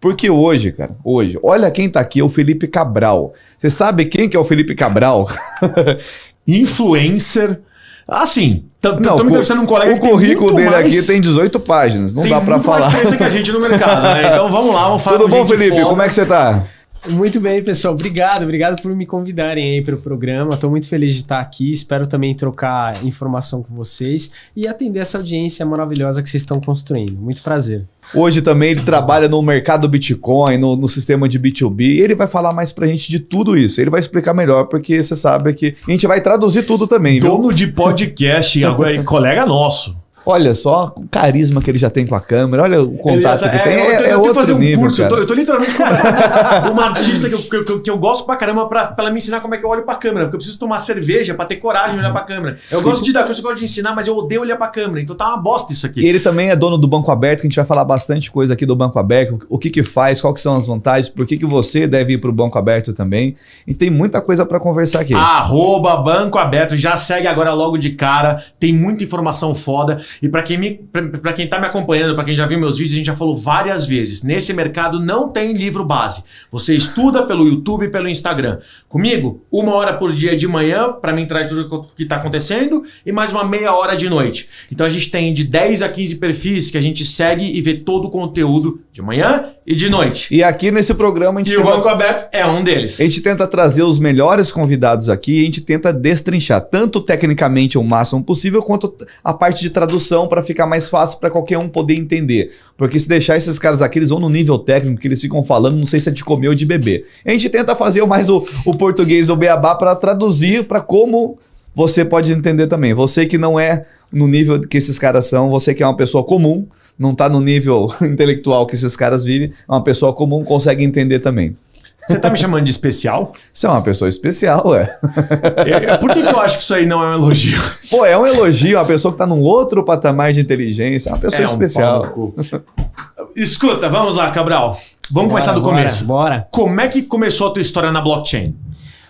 Porque hoje, cara, olha quem tá aqui, é o Felipe Cabral. Você sabe quem que é o Felipe Cabral? Influencer. Assim, estamos entrevistando um colega o currículo dele aqui tem 18 páginas, não dá pra falar. Tem muito mais experiência que a gente no mercado, né? Então vamos lá, vamos falar. Tudo bom, Felipe? Foda. Como é que você tá? Muito bem, pessoal. Obrigado por me convidarem aí para o programa. Estou muito feliz de estar aqui. Espero também trocar informação com vocês e atender essa audiência maravilhosa que vocês estão construindo. Muito prazer. Hoje também ele trabalha no mercado Bitcoin, no sistema de B2B. E ele vai falar mais pra gente de tudo isso. Ele vai explicar melhor, porque você sabe que a gente vai traduzir tudo também, viu? Dono de podcast, agora colega nosso. Olha só o carisma que ele já tem com a câmera, olha o contato que tem. Eu tenho que fazer um nível, curso, cara. eu tô literalmente contratando uma artista que eu gosto pra caramba pra ela me ensinar como é que eu olho pra câmera, porque eu preciso tomar cerveja pra ter coragem de olhar pra câmera. Eu gosto de dar curso, eu gosto de ensinar, mas eu odeio olhar pra câmera, então tá uma bosta isso aqui. E ele também é dono do Banco Aberto, que a gente vai falar bastante coisa aqui do Banco Aberto, o que faz, quais são as vantagens, por que você deve ir pro Banco Aberto também. A gente tem muita coisa pra conversar aqui. @Banco Aberto, já segue agora logo de cara, tem muita informação foda. E pra quem tá me acompanhando, pra quem já viu meus vídeos, a gente já falou várias vezes, nesse mercado não tem livro base. Você estuda pelo YouTube e pelo Instagram. Comigo, 1 hora por dia de manhã, pra mim traz tudo o que tá acontecendo, e mais uma meia hora de noite. Então a gente tem de 10 a 15 perfis que a gente segue e vê todo o conteúdo de manhã e de noite. E aqui nesse programa a gente o Banco Aberto é um deles. A gente tenta trazer os melhores convidados aqui e a gente tenta destrinchar, tanto tecnicamente o máximo possível, quanto a parte de tradução para ficar mais fácil para qualquer um poder entender. Porque se deixar esses caras aqui, eles vão no nível técnico que eles ficam falando, não sei se é de comer ou de beber. A gente tenta fazer mais o português, o beabá, para traduzir para como você pode entender também. Você que não é no nível que esses caras são, você que é uma pessoa comum, não tá no nível intelectual que esses caras vivem, é uma pessoa comum, consegue entender também. Você tá me chamando de especial? Você é uma pessoa especial, ué. Por que eu acho que isso aí não é um elogio? Pô, é um elogio, uma pessoa que tá num outro patamar de inteligência, é uma pessoa especial. Escuta, vamos lá, Cabral. Vamos começar do começo. Bora. Como é que começou a tua história na blockchain?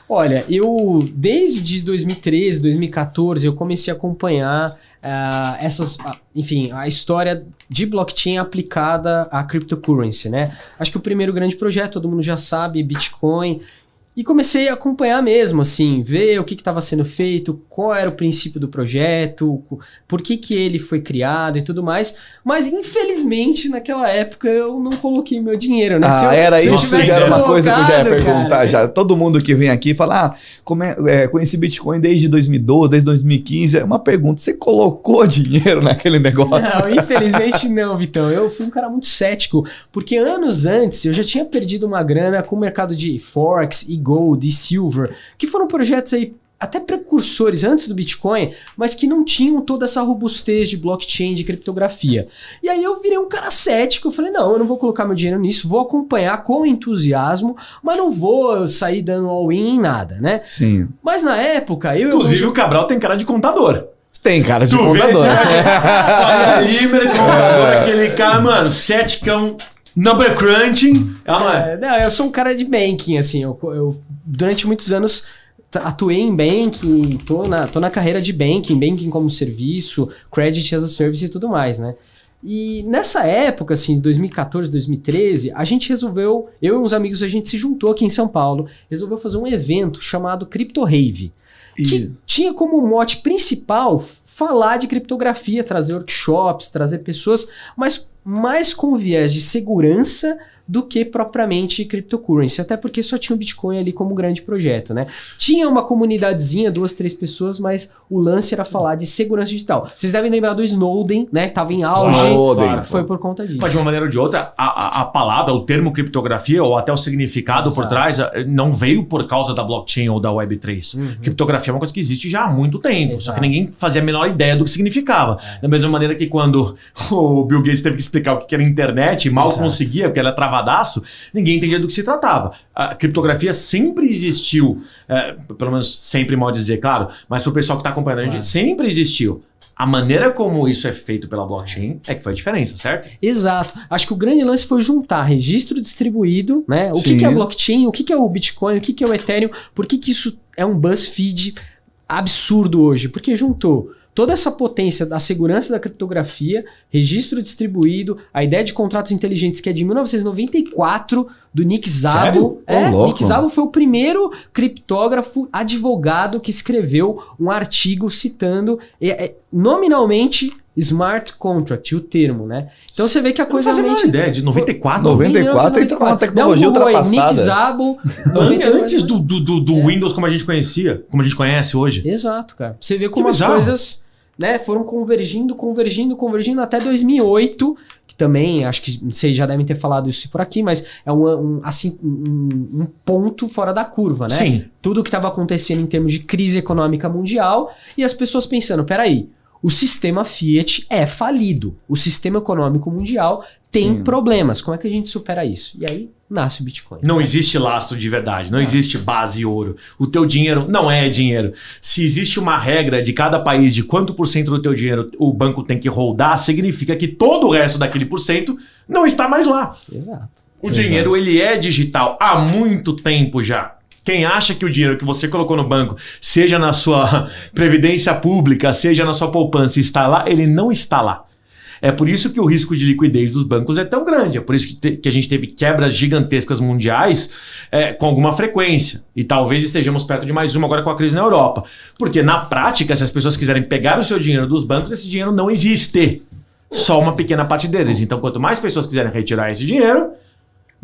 Olha, eu desde 2013, 2014, eu comecei a acompanhar a história de blockchain aplicada à cryptocurrency, né? Acho que o primeiro grande projeto, todo mundo já sabe, Bitcoin. E comecei a acompanhar mesmo, assim, ver o que estava sendo feito, qual era o princípio do projeto, por que ele foi criado e tudo mais. Mas, infelizmente, naquela época eu não coloquei meu dinheiro, né? Isso já era uma coisa que eu já ia perguntar. Cara, já. Todo mundo que vem aqui fala, conheci Bitcoin desde 2012, desde 2015. É uma pergunta, você colocou dinheiro naquele negócio? Não, infelizmente não, Vitão. Eu fui um cara muito cético, porque anos antes eu já tinha perdido uma grana com o mercado de Forex e Gold e Silver, que foram projetos aí até precursores antes do Bitcoin, mas que não tinham toda essa robustez de blockchain, de criptografia. E aí eu virei um cara cético, eu falei, não, eu não vou colocar meu dinheiro nisso, vou acompanhar com entusiasmo, mas não vou sair dando all-in em nada, né? Sim. Mas na época... Inclusive o Cabral tem cara de contador. Tem cara de contador. Contador, aquele cara, mano, ceticão... Number crunching, não, eu sou um cara de banking, assim, eu durante muitos anos atuei em banking, tô na carreira de banking como serviço, credit as a service e tudo mais, né? E nessa época, assim, de 2014, 2013, a gente resolveu, eu e uns amigos, a gente se juntou aqui em São Paulo, resolveu fazer um evento chamado Crypto Rave, que tinha como mote principal falar de criptografia, trazer workshops, trazer pessoas, mas mais com viés de segurança do que propriamente cryptocurrency, até porque só tinha o Bitcoin ali como grande projeto, né? Tinha uma comunidadezinha, 2, 3 pessoas, mas o lance era falar de segurança digital. Vocês devem lembrar do Snowden, né? Que tava em auge, Snowden, foi por conta disso. Mas de uma maneira ou de outra, a palavra, o termo criptografia, ou até o significado por trás, não veio por causa da blockchain ou da Web3. Criptografia é uma coisa que existe já há muito tempo, só que ninguém fazia a menor ideia do que significava. Da mesma maneira que quando o Bill Gates teve que explicar o que era internet, mal conseguia, porque era travadaço, ninguém entendia do que se tratava. A criptografia sempre existiu, pelo menos sempre mal dizer, claro, mas pro pessoal que está acompanhando a gente, sempre existiu. A maneira como isso é feito pela blockchain é que foi a diferença, certo? Exato. Acho que o grande lance foi juntar registro distribuído, né? O que é a blockchain, o que é o Bitcoin, o que é o Ethereum, por que isso é um BuzzFeed absurdo hoje? Porque juntou toda essa potência da segurança da criptografia, registro distribuído, a ideia de contratos inteligentes que é de 1994, do Nick Szabo. Nick Szabo foi o primeiro criptógrafo advogado que escreveu um artigo citando nominalmente Smart Contract, o termo, né? Então você vê que a coisa realmente... Não fazia ideia, de 94? 94 então é uma tecnologia ultrapassada. Nick Szabo... Antes do Windows como a gente conhecia, como a gente conhece hoje. Exato, cara. Você vê como as coisas, né, foram convergindo até 2008, que também, acho que vocês já devem ter falado isso por aqui, mas é um ponto fora da curva, né? Sim. Tudo que estava acontecendo em termos de crise econômica mundial e as pessoas pensando, peraí, o sistema Fiat é falido. O sistema econômico mundial tem problemas. Como é que a gente supera isso? E aí nasce o Bitcoin. Não existe lastro de verdade. Não existe base ouro. O teu dinheiro não é dinheiro. Se existe uma regra de cada país de quanto por cento do teu dinheiro o banco tem que holdar, significa que todo o resto daquele por cento não está mais lá. Exato. O dinheiro, ele é digital há muito tempo já. Quem acha que o dinheiro que você colocou no banco, seja na sua previdência pública, seja na sua poupança, está lá, ele não está lá. É por isso que o risco de liquidez dos bancos é tão grande. É por isso que a gente teve quebras gigantescas mundiais com alguma frequência. E talvez estejamos perto de mais uma agora com a crise na Europa. Porque na prática, se as pessoas quiserem pegar o seu dinheiro dos bancos, esse dinheiro não existe. Só uma pequena parte deles. Então, quanto mais pessoas quiserem retirar esse dinheiro,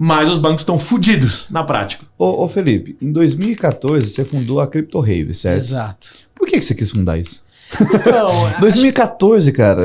mas os bancos estão fodidos na prática. Ô Felipe, em 2014 você fundou a Crypto Rave, certo? Exato. Por que você quis fundar isso? Então, 2014, cara.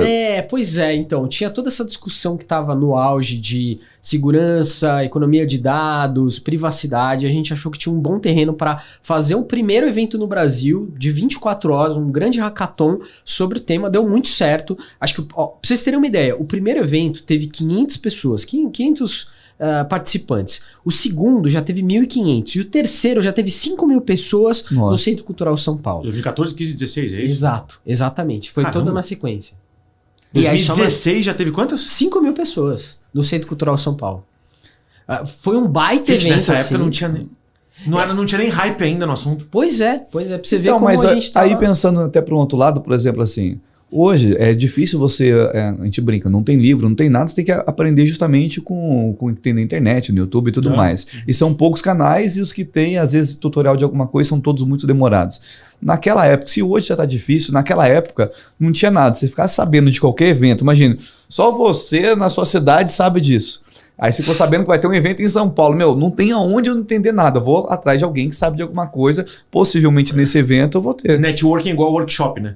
Pois é, então, tinha toda essa discussão que estava no auge de segurança, economia de dados, privacidade. A gente achou que tinha um bom terreno para fazer o primeiro evento no Brasil de 24 horas, um grande hackathon sobre o tema, deu muito certo. Acho que, pra vocês terem uma ideia, o primeiro evento teve 500 pessoas, 500 participantes. O segundo já teve 1.500 e o terceiro já teve 5.000 pessoas no Centro Cultural São Paulo. 2014, 15, 16, é isso? Exato, exatamente. Foi toda na sequência. 2016 já teve quantas? 5.000 pessoas no Centro Cultural São Paulo. Foi um baita evento. Nessa época não tinha nem... Não tinha nem hype ainda no assunto. Pois é. Pra você ver como a gente tá... Aí pensando até para um outro lado, por exemplo, assim... Hoje é difícil você, a gente brinca, não tem livro, não tem nada, você tem que aprender justamente com o que tem na internet, no YouTube e tudo mais. E são poucos canais e os que tem, às vezes, tutorial de alguma coisa são todos muito demorados. Naquela época, se hoje já tá difícil, naquela época não tinha nada. Você ficasse sabendo de qualquer evento, imagina, só você na sua cidade sabe disso. Aí você ficou sabendo que vai ter um evento em São Paulo. Não tem aonde eu não entender nada. Eu vou atrás de alguém que sabe de alguma coisa. Possivelmente nesse evento eu vou ter. Networking igual workshop, né?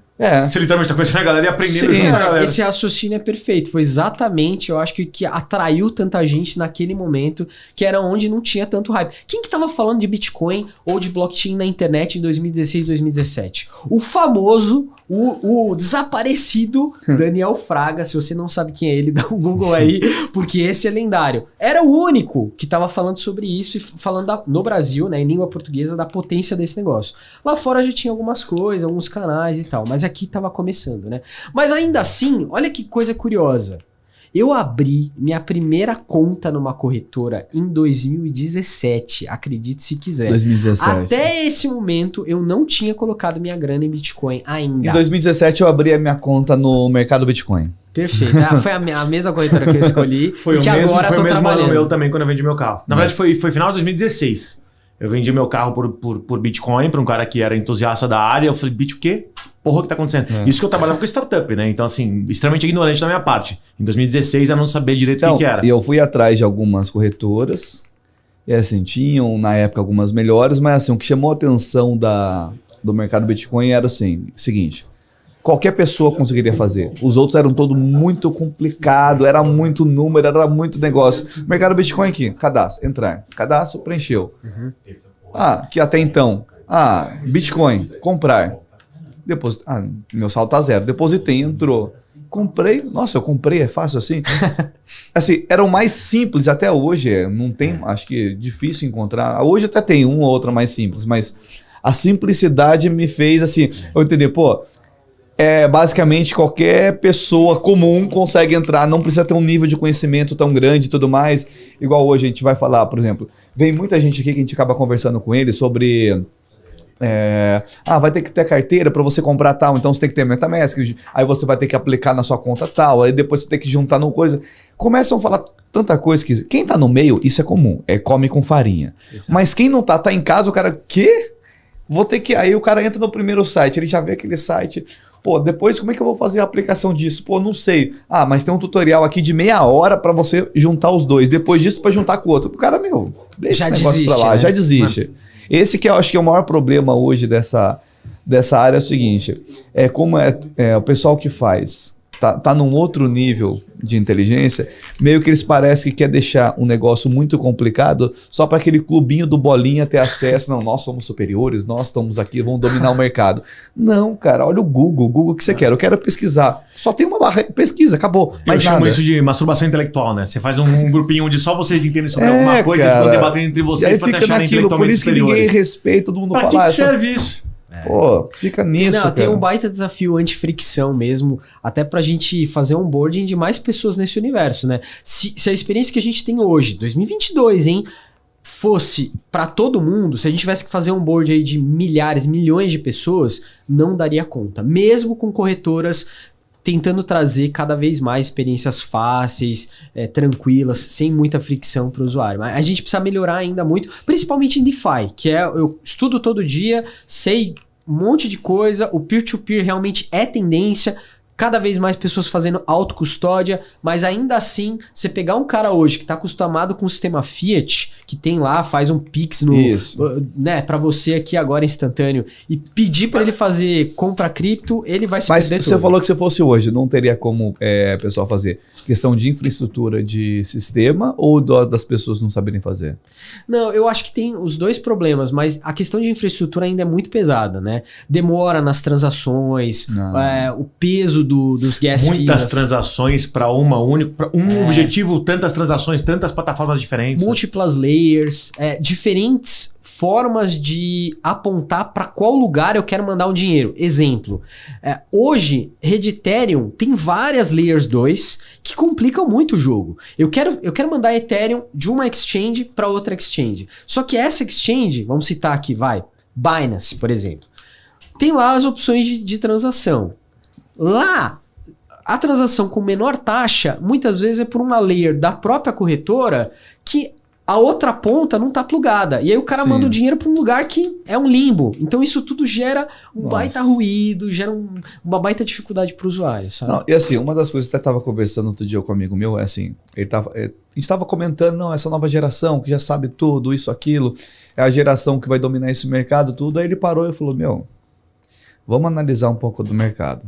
Você literalmente tá conhecendo a galera e aprendendo junto com a galera. Esse raciocínio é perfeito. Foi exatamente, eu acho que atraiu tanta gente naquele momento, que era onde não tinha tanto hype. Quem que tava falando de Bitcoin ou de blockchain na internet em 2016, 2017? O famoso, o desaparecido Daniel Fraga. Se você não sabe quem é ele, dá um Google aí, porque esse é lendário. Era o único que tava falando sobre isso e falando no Brasil, né, em língua portuguesa, da potência desse negócio. Lá fora já tinha algumas coisas, alguns canais e tal, mas aqui tava começando, né? Mas ainda assim, olha que coisa curiosa. Eu abri minha primeira conta numa corretora em 2017, acredite se quiser. 2017. Até esse momento, eu não tinha colocado minha grana em Bitcoin ainda. Em 2017, eu abri a minha conta no mercado Bitcoin. Perfeito. Foi a mesma corretora que eu escolhi. Foi o mesmo ano meu também quando eu vendi meu carro. Na verdade, foi final de 2016. Eu vendi meu carro por Bitcoin para um cara que era entusiasta da área. Eu falei, o quê? Porra, o que tá acontecendo? Isso que eu trabalhava com startup, né? Então, assim, extremamente ignorante da minha parte. Em 2016, eu não sabia direito o que era. E eu fui atrás de algumas corretoras. E assim, tinham na época algumas melhores, mas assim, o que chamou a atenção do mercado Bitcoin era assim, o seguinte... Qualquer pessoa conseguiria fazer. Os outros eram todo muito complicado, era muito número, era muito negócio. Mercado Bitcoin aqui, cadastro, entrar. Cadastro, preencheu. Que até então. Bitcoin, comprar. Depositei. Meu saldo tá zero. Depositei, entrou. Comprei. Nossa, eu comprei, é fácil assim? Assim, era o mais simples até hoje. Não tem, acho que é difícil encontrar. Hoje até tem uma ou outra mais simples, mas a simplicidade me fez assim, eu entender, basicamente qualquer pessoa comum consegue entrar, não precisa ter um nível de conhecimento tão grande e tudo mais. Igual hoje a gente vai falar, por exemplo, vem muita gente aqui que a gente acaba conversando com eles sobre vai ter que ter carteira para você comprar tal, então você tem que ter MetaMask, aí você vai ter que aplicar na sua conta tal, aí depois você tem que juntar no coisa. Começam a falar tanta coisa que quem tá no meio, isso é comum, come com farinha. Exato. Mas quem não tá em casa, o cara, quê? Vou ter que... Aí o cara entra no primeiro site, ele já vê aquele site... Pô, depois como é que eu vou fazer a aplicação disso? Pô, não sei. Mas tem um tutorial aqui de meia hora para você juntar os dois. Depois disso para juntar com o outro. O cara, deixa esse negócio pra lá, né? Já desiste. Esse que eu acho que é o maior problema hoje dessa área é o seguinte. Como o pessoal que faz, tá num outro nível de inteligência, meio que eles parecem que quer deixar um negócio muito complicado só para aquele clubinho do bolinha ter acesso. Não, nós somos superiores, nós estamos aqui, vamos dominar o mercado. Não, cara, olha o Google, o que você quer? Eu quero pesquisar. Só tem uma barra, pesquisa, acabou. Eu chamo isso de masturbação intelectual, né? Você faz um grupinho onde só vocês entendem sobre alguma coisa e ficam debatendo entre vocês para se acharem intelectualmente superiores. Por isso que ninguém respeita, todo mundo fala. Pra que serve isso? Pô, fica nisso. Não, tem um baita desafio anti-fricção mesmo, até pra gente fazer um onboarding de mais pessoas nesse universo, né? Se a experiência que a gente tem hoje, 2022, hein, fosse pra todo mundo, se a gente tivesse que fazer um onboarding aí de milhares, milhões de pessoas, não daria conta. Mesmo com corretoras tentando trazer cada vez mais experiências fáceis, tranquilas, sem muita fricção para o usuário. Mas a gente precisa melhorar ainda muito, principalmente em DeFi, que eu estudo todo dia, sei um monte de coisa, o peer-to-peer realmente é tendência, cada vez mais pessoas fazendo autocustódia, mas ainda assim, você pegar um cara hoje que está acostumado com o sistema Fiat, que tem lá, faz um Pix para você aqui agora instantâneo, e pedir para ele fazer compra cripto, ele vai se perder. Mas você falou que se fosse hoje, não teria como o pessoal fazer questão de infraestrutura de sistema ou das pessoas não saberem fazer? Não, eu acho que tem os dois problemas, mas a questão de infraestrutura ainda é muito pesada, né? Demora nas transações, o peso dos gas fees. Muitas transações para uma única, pra objetivo, tantas transações, tantas plataformas diferentes. Múltiplas layers, diferentes formas de apontar para qual lugar eu quero mandar um dinheiro. Exemplo, hoje, rede Ethereum tem várias layers 2 que complicam muito o jogo. Eu quero mandar Ethereum de uma exchange para outra exchange. Só que essa exchange, vamos citar aqui, Binance, por exemplo, tem lá as opções de transação. Lá, a transação com menor taxa, muitas vezes é por uma layer da própria corretora que a outra ponta não está plugada. E aí o cara manda o dinheiro para um lugar que é um limbo. Então isso tudo gera baita ruído, gera uma baita dificuldade para o usuário, sabe? Não, e assim, uma das coisas que eu até estava conversando outro dia com um amigo meu, a gente estava comentando, essa nova geração que já sabe tudo, isso, aquilo, é a geração que vai dominar esse mercado, tudo. Aí ele parou e falou, vamos analisar um pouco do mercado.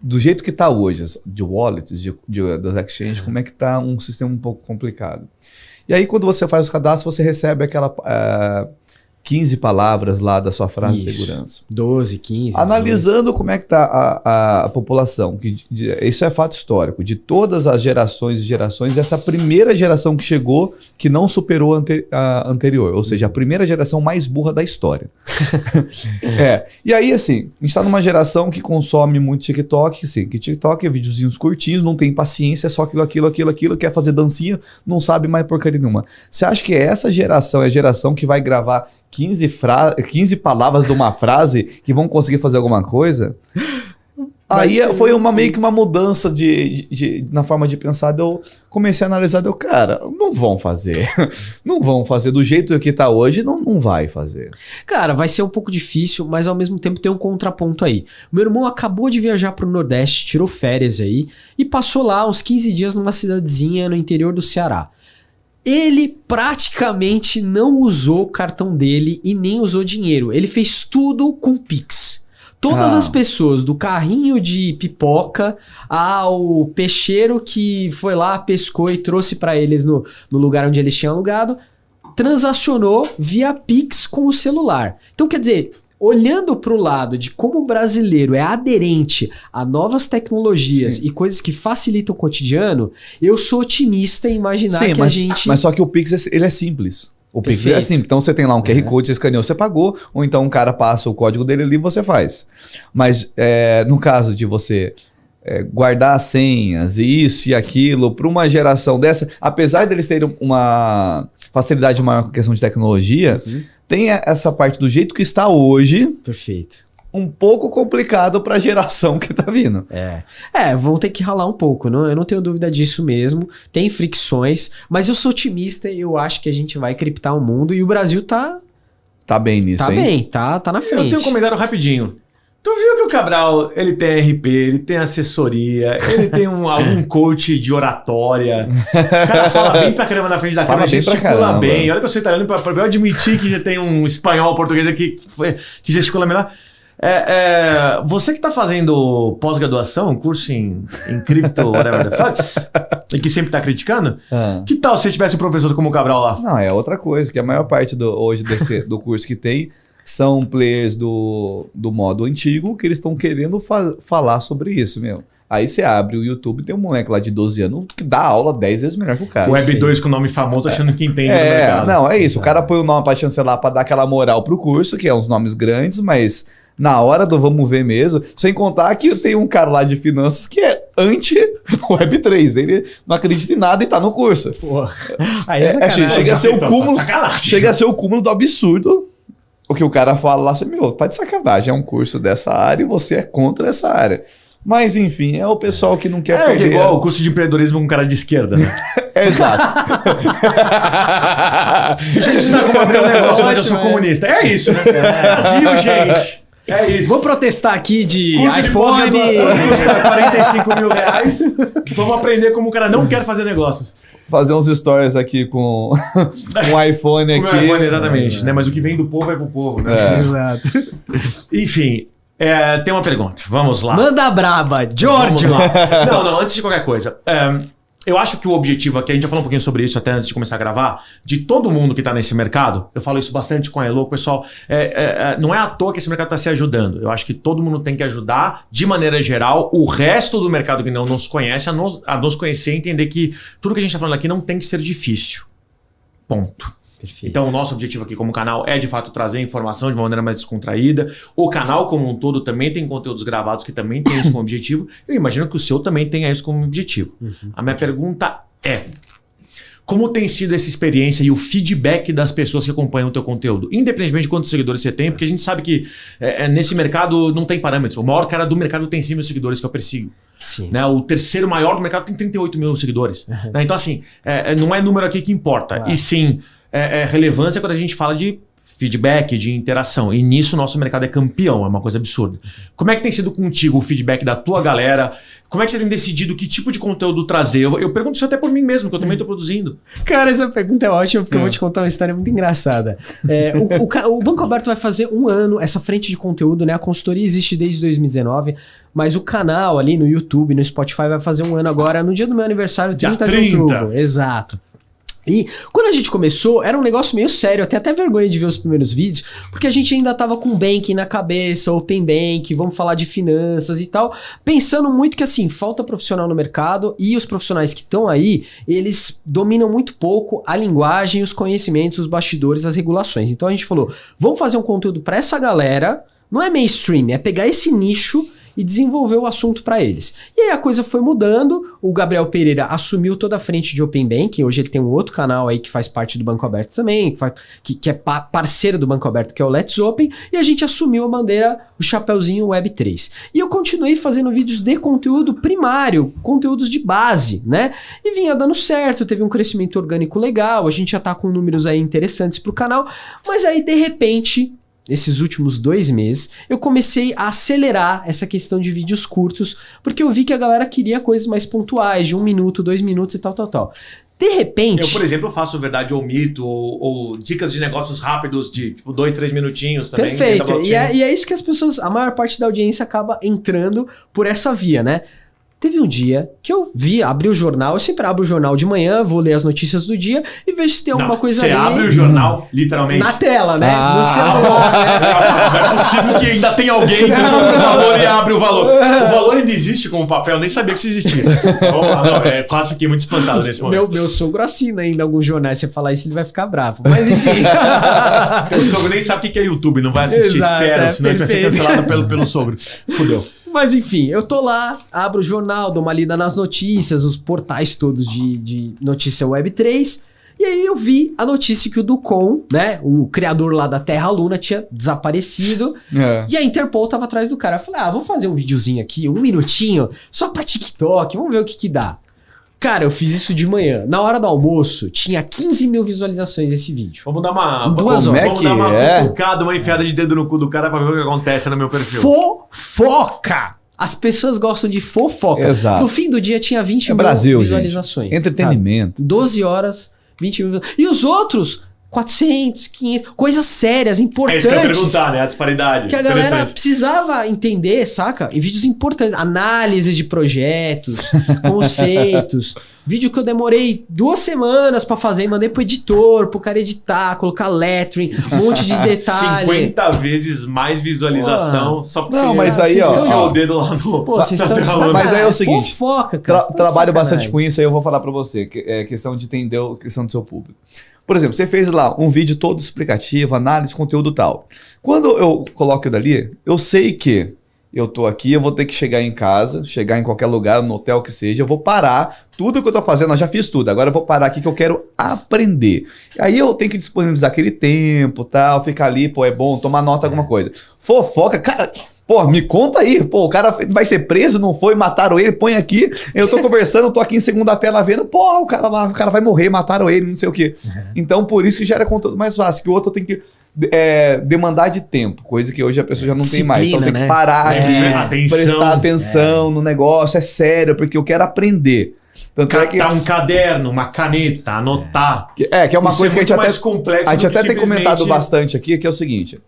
Do jeito que está hoje, de wallets, das exchanges, como é que está um sistema um pouco complicado. E aí, quando você faz os cadastros, você recebe aquela 15 palavras lá da sua frase de segurança. 12, 15. Analisando 18. Como é que está a população. Isso é fato histórico. De todas as gerações e gerações, essa primeira geração que chegou, que não superou a anterior. Ou seja, a primeira geração mais burra da história. E aí, assim, a gente está numa geração que consome muito TikTok. Assim, que TikTok é videozinhos curtinhos, não tem paciência, é só aquilo, quer fazer dancinha, não sabe mais porcaria nenhuma. Você acha que essa geração é a geração que vai gravar 15 palavras de uma frase que vão conseguir fazer alguma coisa? Aí foi meio que uma mudança na forma de pensar. Eu comecei a analisar, cara, não vão fazer. Não vão fazer do jeito que tá hoje, não vai fazer. Cara, vai ser um pouco difícil, mas ao mesmo tempo tem um contraponto aí. Meu irmão acabou de viajar pro Nordeste, tirou férias aí e passou lá uns 15 dias numa cidadezinha no interior do Ceará. Ele praticamente não usou o cartão dele e nem usou dinheiro. Ele fez tudo com Pix. Todas as pessoas, do carrinho de pipoca ao peixeiro que foi lá, pescou e trouxe para eles no lugar onde eles tinham alugado, transacionou via Pix com o celular. Então, quer dizer, olhando para o lado de como o brasileiro é aderente a novas tecnologias e coisas que facilitam o cotidiano, eu sou otimista em imaginar a gente... Mas só que o Pix ele é simples. O Pix é simples. Então você tem lá um QR Code, você escaneou, você pagou, ou então um cara passa o código dele ali e você faz. Mas no caso de você guardar as senhas e isso e aquilo para uma geração dessa, apesar deles terem uma facilidade maior com a questão de tecnologia, tem essa parte do jeito que está hoje. Perfeito. Um pouco complicado para a geração que tá vindo. Vão ter que ralar um pouco, eu não tenho dúvida disso mesmo. Tem fricções, mas eu sou otimista e eu acho que a gente vai criptar o mundo e o Brasil tá bem nisso, tá hein? bem, tá na frente. Eu tenho um comentário rapidinho. Tu viu que o Cabral, ele tem RP, ele tem assessoria, ele tem algum coach de oratória. O cara fala bem pra caramba na frente da câmera, gesticula bem. Olha pra você italiano, pra eu admitir que você tem um espanhol, português aqui que gesticula melhor. Você que tá fazendo pós-graduação, curso em cripto, whatever the fucks, e que sempre tá criticando, que tal se tivesse um professor como o Cabral lá? Não, é outra coisa, que a maior parte hoje do curso que tem são players do modo antigo que eles estão querendo falar sobre isso, meu. Aí você abre o YouTube, tem um moleque lá de 12 anos que dá aula 10 vezes melhor que o cara. Web 2 com nome famoso, achando que entende do mercado. Não, é isso. O cara põe o nome pra chancelar, pra dar aquela moral pro curso, que é uns nomes grandes, mas na hora do vamos ver mesmo, sem contar que tem um cara lá de finanças que é anti-Web3. Ele não acredita em nada e tá no curso. Pô, aí chega a ser o cúmulo do absurdo. O que o cara fala lá, você, tá de sacanagem. É um curso dessa área e você é contra essa área. Mas, enfim, é o pessoal que não quer perder. É igual o curso de empreendedorismo com um cara de esquerda, né? Exato. Gente, tá como abrir um negócio, mas eu sou comunista. É isso, né? Brasil, gente. É isso. Vou protestar aqui de curso iPhone. Custa 45 mil reais. Vamos aprender como o cara não quer fazer negócios. Fazer uns stories aqui com um iPhone aqui. Com um iPhone, exatamente. Né? Mas o que vem do povo é pro povo, né? Exato. Enfim, tem uma pergunta. Vamos lá. Manda braba, George. Vamos lá. Não, antes de qualquer coisa. Eu acho que o objetivo aqui, a gente já falou um pouquinho sobre isso até antes de começar a gravar, de todo mundo que está nesse mercado, eu falo isso bastante com a Elo, pessoal, não é à toa que esse mercado está se ajudando. Eu acho que todo mundo tem que ajudar, de maneira geral, o resto do mercado que não nos conhece, a nos conhecer e entender que tudo que a gente está falando aqui não tem que ser difícil. Ponto. Perfeito. Então o nosso objetivo aqui como canal é de fato trazer informação de uma maneira mais descontraída. O canal como um todo também tem conteúdos gravados que também tem isso como objetivo. Eu imagino que o seu também tenha isso como objetivo. A minha pergunta é: como tem sido essa experiência e o feedback das pessoas que acompanham o teu conteúdo? Independentemente de quantos seguidores você tem, porque a gente sabe que nesse mercado não tem parâmetro. O maior cara do mercado tem 100 mil seguidores que eu persigo. Né? O terceiro maior do mercado tem 38 mil seguidores. Né? Então assim, não é número aqui que importa. Claro. E sim, relevância quando a gente fala de feedback, de interação. E nisso o nosso mercado é campeão, é uma coisa absurda. Como é que tem sido contigo o feedback da tua galera? Como é que você tem decidido que tipo de conteúdo trazer? Eu pergunto isso até por mim mesmo, que eu também estou produzindo. Cara, essa pergunta é ótima, porque eu vou te contar uma história muito engraçada. O Banco Aberto vai fazer 1 ano, essa frente de conteúdo, né? A consultoria existe desde 2019, mas o canal ali no YouTube, no Spotify, vai fazer 1 ano agora, no dia do meu aniversário, 30 de outubro. Exato. E quando a gente começou, era um negócio meio sério, até vergonha de ver os primeiros vídeos, porque a gente ainda tava com banking na cabeça, open bank, vamos falar de finanças e tal, pensando muito que assim, falta profissional no mercado e os profissionais que estão aí, eles dominam muito pouco a linguagem, os conhecimentos, os bastidores, as regulações. Então a gente falou, vamos fazer um conteúdo para essa galera, não é mainstream, é pegar esse nicho e desenvolver o assunto para eles. E aí a coisa foi mudando, o Gabriel Pereira assumiu toda a frente de Open Banking, hoje ele tem um outro canal aí que faz parte do Banco Aberto também, que é parceiro do Banco Aberto, que é o Let's Open, e a gente assumiu a bandeira, o chapeuzinho Web3. E eu continuei fazendo vídeos de conteúdo primário, conteúdos de base, né? E vinha dando certo, teve um crescimento orgânico legal, a gente já tá com números aí interessantes pro canal, mas aí de repente, esses últimos 2 meses, eu comecei a acelerar essa questão de vídeos curtos, porque eu vi que a galera queria coisas mais pontuais, de 1 minuto, 2 minutos e tal. De repente... Eu, por exemplo, faço verdade ou mito, ou dicas de negócios rápidos de tipo 2, 3 minutinhos também. Perfeito, e é isso que as pessoas, a maior parte da audiência acaba entrando por essa via, né? Teve um dia que eu abri o jornal, eu sempre abro o jornal de manhã, vou ler as notícias do dia e vejo se tem alguma coisa ali. Você abre o jornal, literalmente? Na tela, né? No celular, né? Não é possível que ainda tenha alguém que compra o valor e abre o valor. O valor ainda existe como papel, nem sabia que isso existia. Vamos lá, quase fiquei muito espantado nesse momento. Meu sogro assina ainda alguns jornais, se você falar isso ele vai ficar bravo. Mas enfim. O sogro nem sabe o que é YouTube, não vai assistir, espera, senão ele vai ser cancelado pelo sogro. Fudeu. Mas enfim, eu tô lá, abro o jornal, dou uma lida nas notícias, os portais todos de notícia Web3. E aí eu vi a notícia que o Ducon, né, o criador lá da Terra Luna, tinha desaparecido. E a Interpol tava atrás do cara. Eu falei, vou fazer um videozinho aqui, 1 minutinho, só pra TikTok, vamos ver o que dá. Cara, eu fiz isso de manhã. Na hora do almoço, tinha 15 mil visualizações esse vídeo. Vamos dar uma... 2 horas. Vamos dar uma cutucada, uma enfiada de dedo no cu do cara pra ver o que acontece no meu perfil. Fofoca! As pessoas gostam de fofoca. Exato. No fim do dia tinha 20 mil visualizações. Gente. Entretenimento. Sabe? 12 horas, 20 mil. E os outros, 400, 500, coisas sérias, importantes. É isso que eu ia perguntar, né? A disparidade. Que a galera precisava entender, saca? Em vídeos importantes. Análise de projetos, conceitos. Vídeo que eu demorei 2 semanas pra fazer e mandei pro editor, pro cara editar, colocar lettering, um monte de detalhe. 50 vezes mais visualização, só porque não, mas aí, ó, o dedo lá no... Pô, vocês estão mas aí é o seguinte, fofoca, cara, trabalho bastante com isso, aí eu vou falar pra você, que é questão de entender a questão do seu público. Por exemplo, você fez lá um vídeo todo explicativo, análise, conteúdo e tal. Quando eu coloco dali, eu sei que eu tô aqui, eu vou ter que chegar em casa, chegar em qualquer lugar, no hotel que seja, eu vou parar, tudo que eu tô fazendo, eu já fiz tudo, agora eu vou parar aqui que eu quero aprender. Aí eu tenho que disponibilizar aquele tempo, tal, ficar ali, pô, é bom, tomar nota, alguma coisa. Fofoca, cara... Pô, me conta aí, pô, o cara vai ser preso, não foi, mataram ele, põe aqui, eu tô conversando, tô aqui em segunda tela vendo, pô, o cara vai morrer, mataram ele, não sei o quê. Então, por isso que gera conteúdo mais fácil, que o outro tem que demandar de tempo, coisa que hoje a pessoa já não tem mais. Então tem que parar aqui, prestar atenção no negócio, é sério, porque eu quero aprender. Tanto Captar um caderno, uma caneta, anotar. Que é uma coisa que a gente até tem comentado bastante aqui, que é o seguinte...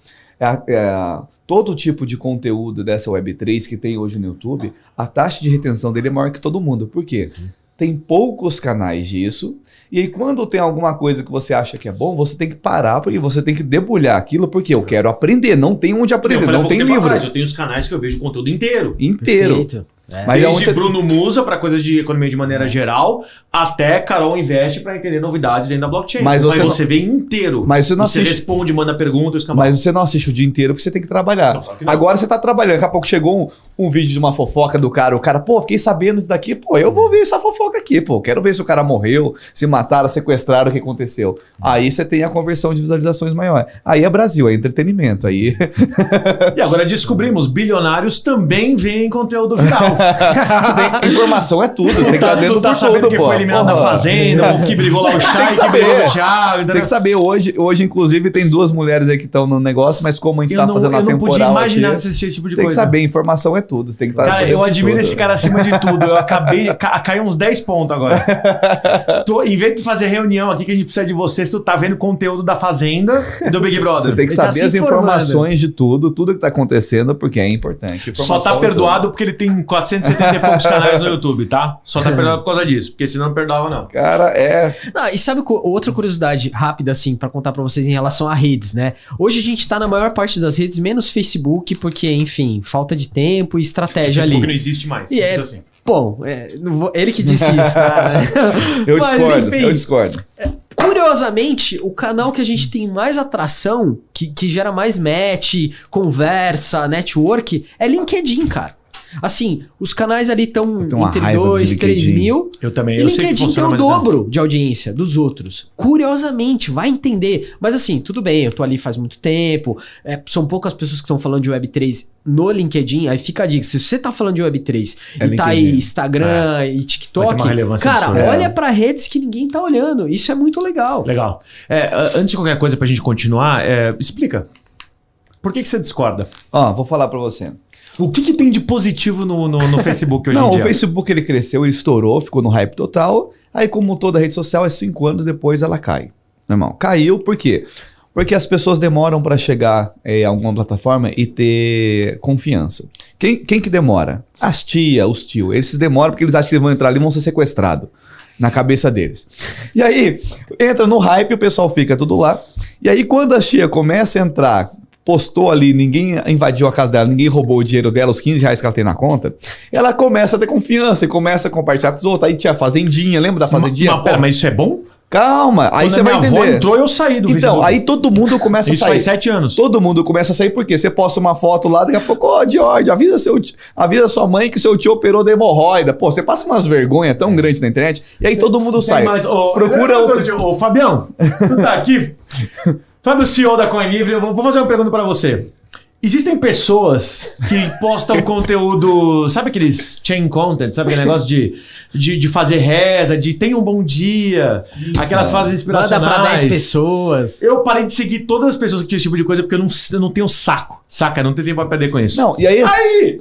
todo tipo de conteúdo dessa Web3 que tem hoje no YouTube, a taxa de retenção dele é maior que todo mundo. Por quê? Tem poucos canais disso, e aí quando tem alguma coisa que você acha que é bom, você tem que parar, porque você tem que debulhar aquilo, porque eu quero aprender, não tem onde aprender, não tem livro. Atrás, eu tenho os canais que eu vejo o conteúdo inteiro. Perfeito. Mas desde Bruno Musa para coisas de economia de maneira geral, até Carol Investe para entender novidades dentro da blockchain. Mas você vê inteiro. Mas você não assiste... responde, manda perguntas. Mas você não assiste o dia inteiro porque você tem que trabalhar. Não. Agora você tá trabalhando. Daqui a pouco chegou um vídeo de uma fofoca do cara. O cara, pô, fiquei sabendo disso daqui. Pô, eu vou ver essa fofoca aqui, pô. Quero ver se o cara morreu, se mataram, sequestraram, o que aconteceu. Aí você tem a conversão de visualizações maior. Aí é Brasil, é entretenimento. Aí... E agora descobrimos, bilionários também veem conteúdo viral. Informação é tudo, você tem que estar dentro do tudo, que foi eliminado da Fazenda, o que brigou lá o Chay, que brigou o Thiago. Tem que saber, hoje inclusive tem 2 mulheres aí que estão no negócio, mas como a gente tá fazendo a temporal aqui... Eu não podia imaginar que assistir esse tipo de coisa. Tem que saber, informação é tudo, você tem que estar... Cara, eu admiro esse cara acima de tudo, eu caiu uns 10 pontos agora. Em vez de fazer reunião aqui que a gente precisa de vocês, tu tá vendo conteúdo da Fazenda e do Big Brother. Você tem que saber as informações de tudo que tá acontecendo, porque é importante. Só tá perdoado porque ele tem 470 e poucos canais no YouTube, tá? Só tá perdoado por causa disso, porque senão não perdoava, não. Cara, Não, e sabe outra curiosidade rápida, assim, pra contar pra vocês em relação a redes, né? Hoje a gente tá na maior parte das redes, menos Facebook, porque, enfim, falta de tempo e estratégia ali. Facebook não existe mais. E assim. Bom, ele que disse isso, tá? Eu discordo. Curiosamente, o canal que a gente tem mais atração, que gera mais match, conversa, network, é LinkedIn, cara. Assim, os canais ali estão entre 2, 3 mil. Eu também. E LinkedIn tem o dobro de audiência dos outros. Curiosamente, vai entender. Mas assim, tudo bem, eu tô ali faz muito tempo. São poucas pessoas que estão falando de Web3 no LinkedIn. Aí fica a dica, se você tá falando de Web3 e tá aí Instagram e TikTok, cara, olha pra redes que ninguém tá olhando. Isso é muito legal. Legal. Antes de qualquer coisa pra gente continuar, explica. Por que você discorda? Vou falar pra você. O que tem de positivo no Facebook hoje em dia? Não, o Facebook ele cresceu, ele estourou, ficou no hype total. Aí, como toda rede social, 5 anos depois ela cai. Meu irmão, caiu por quê? Porque as pessoas demoram para chegar a alguma plataforma e ter confiança. Quem que demora? As tia, os tio. Eles demoram porque eles acham que eles vão entrar ali e vão ser sequestrados. Na cabeça deles. E aí, entra no hype, o pessoal fica tudo lá. E aí, quando a tia começa a entrar... postou ali, ninguém invadiu a casa dela, ninguém roubou o dinheiro dela, os 15 reais que ela tem na conta, ela começa a ter confiança e começa a compartilhar com os outros. Aí tinha a Fazendinha, lembra da Fazendinha? Mas isso é bom? Calma, aí você vai Quando a minha avó entender. entrou, eu saí do Então, Facebook. aí todo mundo começa a Isso sair. faz 7 anos. Todo mundo começa a sair porque você posta uma foto lá, daqui a pouco, ô, George, avisa sua mãe que seu tio operou da hemorroida. Pô, você passa umas vergonhas tão grandes na internet, e aí todo mundo sai. Procura outro... Ô, Fabião, tu tá aqui? Fábio, CEO da Coin Livre, eu vou fazer uma pergunta pra você. Existem pessoas que postam conteúdo, sabe aqueles chain content, sabe aquele negócio de fazer reza, de tenha um bom dia, aquelas frases inspiracionais. Manda pra 10 pessoas. Eu parei de seguir todas as pessoas que tinham esse tipo de coisa porque eu não tenho saco, saca? Não tenho tempo pra perder com isso. Não, e aí...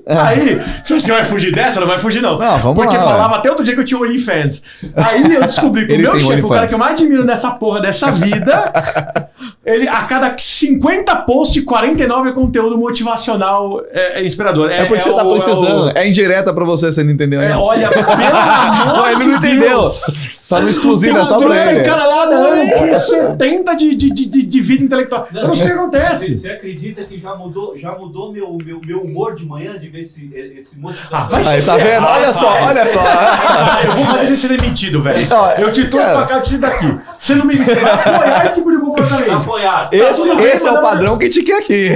Aí, se você vai fugir dessa, não vai fugir não. Não, vamos porque lá, falava até outro dia que eu tinha OnlyFans. Aí eu descobri que o Ele meu tem chefe, o cara OnlyFans. que eu mais admiro nessa porra dessa vida, ele a cada 50 posts, 49 é conteúdo motivacional inspirador. É porque você tá precisando. É indireta pra você não entendeu. né? Olha, pelo amor Ele de não entendeu. Deus. Tá no exclusivo, Tem é só pra ele. Tem cara lá com 70 de vida intelectual. Eu não sei o que acontece. Você acredita que já mudou meu humor de manhã de ver esse motivação? vai Aí, se tá vendo? ferrar, Olha só, pai. olha só. Cara, eu vou fazer você ser demitido, velho. Ó, Eu te trouxe cara. pra cá, eu te tiro daqui. Você não me você vai apoiar esse tipo de comportamento. Apoiar. Esse é o padrão que a gente quer aqui.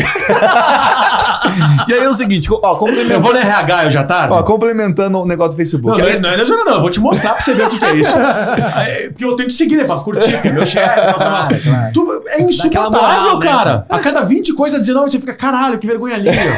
E aí é o seguinte, ó, Eu complementando, vou no RH, eu já tá? complementando o negócio do Facebook. Não, não é não. Eu vou te mostrar pra você ver o que é isso. Porque eu tenho que seguir, né? Pra curtir, porque é meu chefe. Claro. É insuportável, moral, né? cara. A cada 20 coisas, 19, você fica, caralho, que vergonha alheia.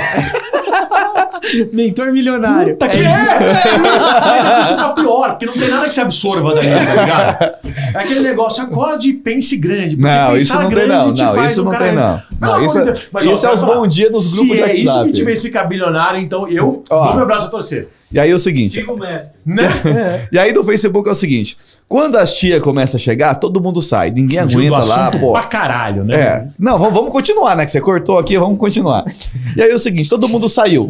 Mentor milionário. Puta que isso. Mas a coisa tá pior, porque não tem nada que se absorva daí, tá ligado? É aquele negócio, acorde e pense grande. Porque Não, pensar isso não tem grande não. te Não, faz isso um não cara- tem não. Pelo Não, amor isso de Deus. Mas, ó, é você os vai falar, bons dias dos grupos se do é isso WhatsApp. que te fez ficar bilionário, então eu Ó. dou meu braço a torcer. E aí é o seguinte, Siga o mestre. Né? e aí do Facebook é o seguinte, quando as tias começam a chegar, todo mundo sai, ninguém Fugiu do aguenta lá, assunto pô. pra caralho, né? É. Não, vamos continuar, né? Que você cortou aqui, vamos continuar. E aí é o seguinte, todo mundo saiu,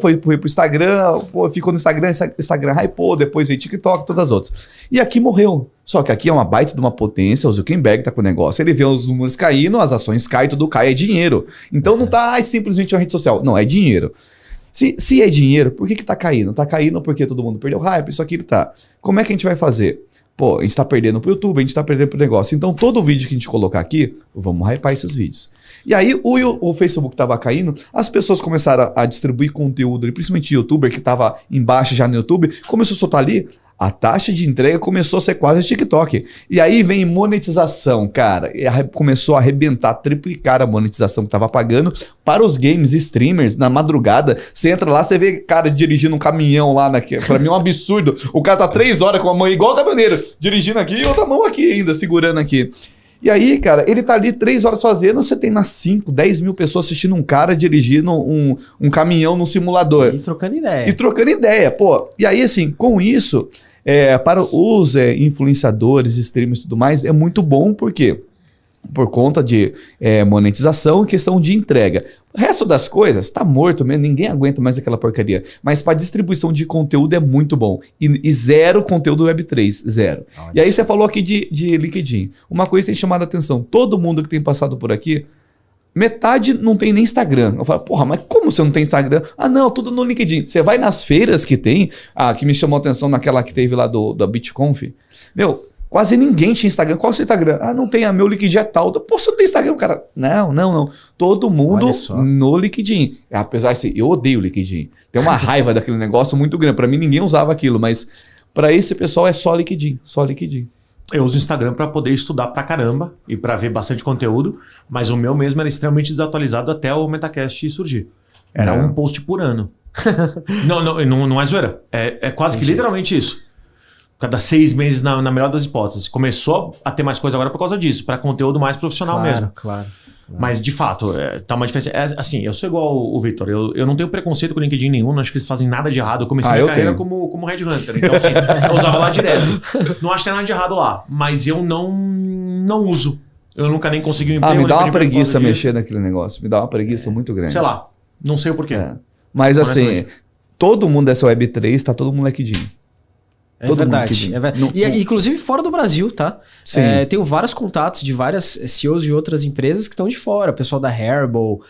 foi pro Instagram, pô, ficou no Instagram hypou, depois veio TikTok, todas as outras. E aqui morreu. Só que aqui é uma baita de uma potência, o Zuckerberg tá com o negócio, ele vê os números caindo, as ações caem, tudo cai, é dinheiro. Então não tá simplesmente uma rede social, não, é dinheiro. Se é dinheiro, por que tá caindo? Tá caindo porque todo mundo perdeu hype, isso aqui tá. Como é que a gente vai fazer? Pô, a gente tá perdendo pro YouTube, a gente tá perdendo pro negócio. Então todo vídeo que a gente colocar aqui, vamos hypar esses vídeos. E aí o Facebook tava caindo, as pessoas começaram a distribuir conteúdo, ali, principalmente youtuber que tava embaixo já no YouTube, começou a soltar ali, a taxa de entrega começou a ser quase TikTok. E aí vem monetização, cara. E começou a arrebentar, triplicar a monetização que tava pagando para os games streamers na madrugada. Você entra lá, você vê cara dirigindo um caminhão lá. Pra mim é um absurdo. O cara tá 3 horas com a mão igual o caminhoneiro, dirigindo aqui e outra mão aqui ainda, segurando aqui. E aí, cara, ele tá ali 3 horas fazendo, você tem nas 5, 10 mil pessoas assistindo um cara dirigindo um caminhão num simulador. E trocando ideia. E trocando ideia, pô. E aí, assim, com isso, para os influenciadores, streamers e tudo mais, é muito bom, porque por conta de monetização e questão de entrega. O resto das coisas tá morto mesmo, ninguém aguenta mais aquela porcaria. Mas para distribuição de conteúdo é muito bom. E zero conteúdo Web3, zero. Olha E aí só. você falou aqui de LinkedIn. Uma coisa que tem chamado a atenção, todo mundo que tem passado por aqui, metade não tem nem Instagram. Eu falo, porra, mas como você não tem Instagram? Ah, não, tudo no LinkedIn. Você vai nas feiras que tem, que me chamou a atenção naquela que teve lá da BitConf. Meu, quase ninguém tinha Instagram. Qual é o seu Instagram? Ah, não tem, meu LinkedIn é tal. Pô, você não tem Instagram? Cara, não. Todo mundo Olha só. no LinkedIn. Apesar de eu odeio o LinkedIn. Tem uma raiva daquele negócio muito grande. Pra mim, ninguém usava aquilo, mas pra esse pessoal é só LinkedIn. Só LinkedIn. Eu uso o Instagram pra poder estudar pra caramba e pra ver bastante conteúdo, mas o meu mesmo era extremamente desatualizado até o Metacast surgir. Era Não. um post por ano. não é zoeira. É quase que literalmente isso. Cada 6 meses, na melhor das hipóteses. Começou a ter mais coisa agora por causa disso, pra conteúdo mais profissional mesmo. Claro. Mas, de fato, tá uma diferença. Assim, eu sou igual o Victor. Eu não tenho preconceito com o LinkedIn nenhum. Não acho que eles fazem nada de errado. Eu comecei minha eu carreira tenho. como Red Hunter. Então, assim, eu usava lá direto. Não acho que tem nada de errado lá. Mas eu não uso. Eu nunca nem consegui um emprego. Me dá nem uma pedi pra preguiça causa disso. mexer naquele negócio. Me dá uma preguiça muito grande. Sei lá. Não sei o porquê. É. Mas assim, Honestamente. todo mundo dessa Web3 tá todo mundo LinkedIn. É Todo mundo verdade. que- É verdade. Não- E, inclusive fora do Brasil, tá? Sim. Tenho vários contatos de várias CEOs de outras empresas que estão de fora. Pessoal da Haribo,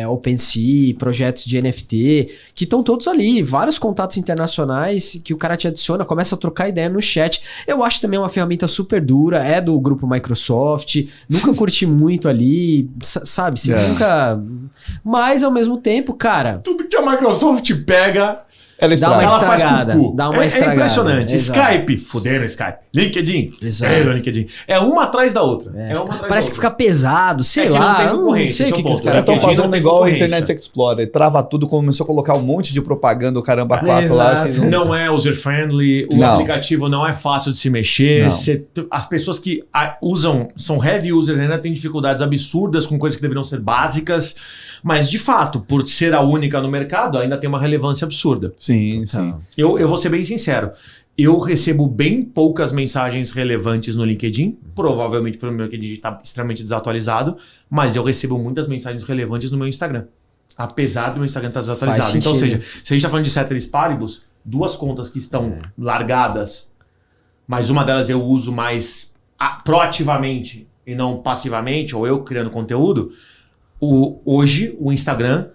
OpenSea, projetos de NFT, que estão todos ali. Vários contatos internacionais que o cara te adiciona, começa a trocar ideia no chat. Eu acho também uma ferramenta super dura, é do grupo Microsoft. Nunca curti muito ali, sabe? Você nunca... Mas, ao mesmo tempo, cara... Tudo que a Microsoft pega... Ela Dá uma estraga. Ela faz estragada, com o cu. dá uma É estragada. impressionante. Exato. Skype, fuderam o Skype. LinkedIn, Exato. fuderam o LinkedIn. É uma atrás da outra. É uma atrás Parece da que outra. fica pesado, sei É que não lá. tem eu não concorrência, sei o esse é que o que os ponto. Os caras caras estão LinkedIn não fazendo tem igual o concorrência. Internet Explorer. Trava tudo, começou a colocar um monte de propaganda, o caramba 4 lá. Que Não é user-friendly, o Não. aplicativo não é fácil de se mexer. Não. As pessoas que usam, são heavy users, ainda têm dificuldades absurdas com coisas que deveriam ser básicas. Mas, de fato, por ser a única no mercado, ainda tem uma relevância absurda. Sim, sim. Eu vou ser bem sincero. Eu recebo bem poucas mensagens relevantes no LinkedIn. Provavelmente pelo meu LinkedIn está extremamente desatualizado. Mas eu recebo muitas mensagens relevantes no meu Instagram. Apesar do meu Instagram estar desatualizado. Faz Então, ou sentido. seja, se a gente está falando de ceteris paribus, duas contas que estão largadas, mas uma delas eu uso mais proativamente e não passivamente, ou eu criando conteúdo, hoje o Instagram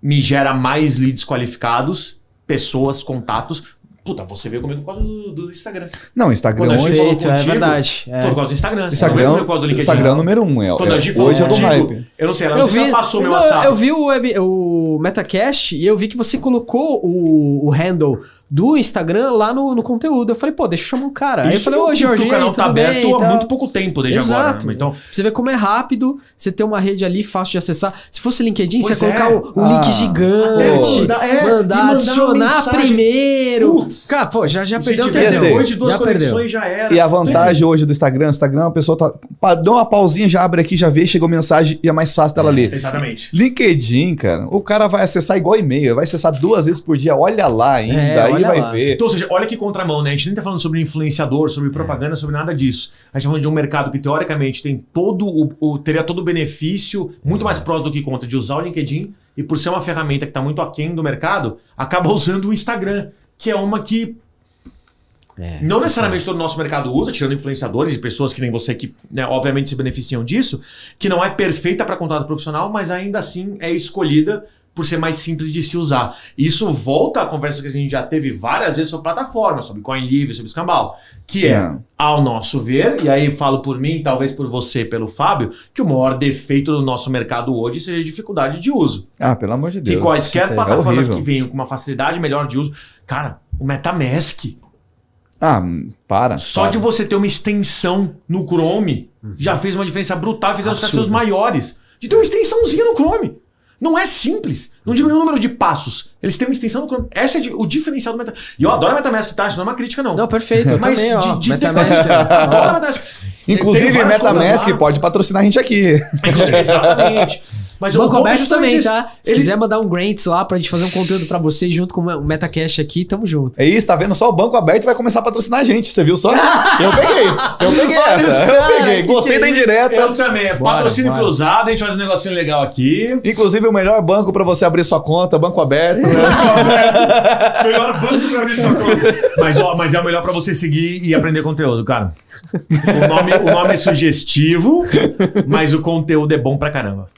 me gera mais leads qualificados, pessoas, contatos. Puta, você veio comigo por causa do Instagram. Não, o Instagram Quando a gente hoje... falou Perfeito, é contigo, verdade. Foi por causa do Instagram. Você não veio Instagram, comigo por causa do LinkedIn. Instagram número 1. Quando a gente falou Hoje é do contigo, hype. eu não sei, ela não sei se ela passou meu não, WhatsApp. eu vi o Metacast e eu vi que você colocou o handle do Instagram lá no conteúdo. Eu falei, pô, deixa eu chamar um cara. Aí eu Isso falei, ô, que o Jorginho, canal tudo tá aberto bem, há tal. muito pouco tempo desde Exato. agora. Né? Então, Pra você ver como é rápido, você ter uma rede ali fácil de acessar. Se fosse LinkedIn, Pois você ia colocar é. um link Ah. gigante, Mandar e mandar, adicionar mensagem. primeiro. Putz. Cara, pô, já se perdeu o tivesse ser. tesão. hoje duas Já conexões perdeu. já era. E a Então, vantagem hoje do Instagram, a pessoa deu uma pausinha, já abre aqui, já vê, chegou mensagem e é mais fácil dela ler. Exatamente. LinkedIn, cara, o cara vai acessar igual e-mail, vai acessar 2 vezes por dia, olha lá ainda, aí olha vai lá. ver. Então, ou seja, olha que contramão, né? A gente nem tá falando sobre influenciador, sobre propaganda, sobre nada disso. A gente tá falando de um mercado que, teoricamente, tem teria todo o benefício, muito mais prós do que contra, de usar o LinkedIn, e por ser uma ferramenta que tá muito aquém do mercado, acaba usando o Instagram, que é uma que não necessariamente todo o nosso mercado usa, tirando influenciadores e pessoas que nem você que, né, obviamente se beneficiam disso, que não é perfeita para contato profissional, mas ainda assim é escolhida por ser mais simples de se usar. Isso volta à conversa que a gente já teve várias vezes sobre plataformas, sobre Coin Livre, sobre Escambau, que é, ao nosso ver, e aí falo por mim, talvez por você, pelo Fábio, que o maior defeito do nosso mercado hoje seja a dificuldade de uso. Ah, pelo amor de Deus. Que quaisquer certeza. plataformas É horrível. que venham com uma facilidade melhor de uso, cara, o MetaMask, Ah, para. só para. de você ter uma extensão no Chrome já fez uma diferença brutal e fizeram os Absurdo. cachorros maiores. De ter uma extensãozinha no Chrome. Não é simples. Não diminui o número de passos. Eles têm uma extensão no Chrome. Esse é o diferencial do MetaMask. E eu adoro a MetaMask, tá? Isso não é uma crítica, não. Não, perfeito, eu Mas também, ó. de MetaMask, adoro a ó. MetaMask. Inclusive, Tem várias MetaMask coisas lá. pode patrocinar a gente aqui. Inclusive, exatamente. Mas o Banco ponto é aberto justamente também, isso. tá? Se Ele- quiser mandar um grants lá pra gente fazer um conteúdo pra vocês junto com o Metacast aqui, tamo junto. É isso, tá vendo? Só o banco aberto vai começar a patrocinar a gente. Você viu só? Eu peguei Olha essa. os Eu cara, peguei. que Gostei da indireta. Eu também. Bora, Patrocínio bora. cruzado, a gente faz um negocinho legal aqui. Inclusive, o melhor banco pra você abrir sua conta, banco aberto. Né? Melhor banco pra abrir sua conta. Mas é o melhor pra você seguir e aprender conteúdo, cara. O nome é sugestivo, mas o conteúdo é bom pra caramba.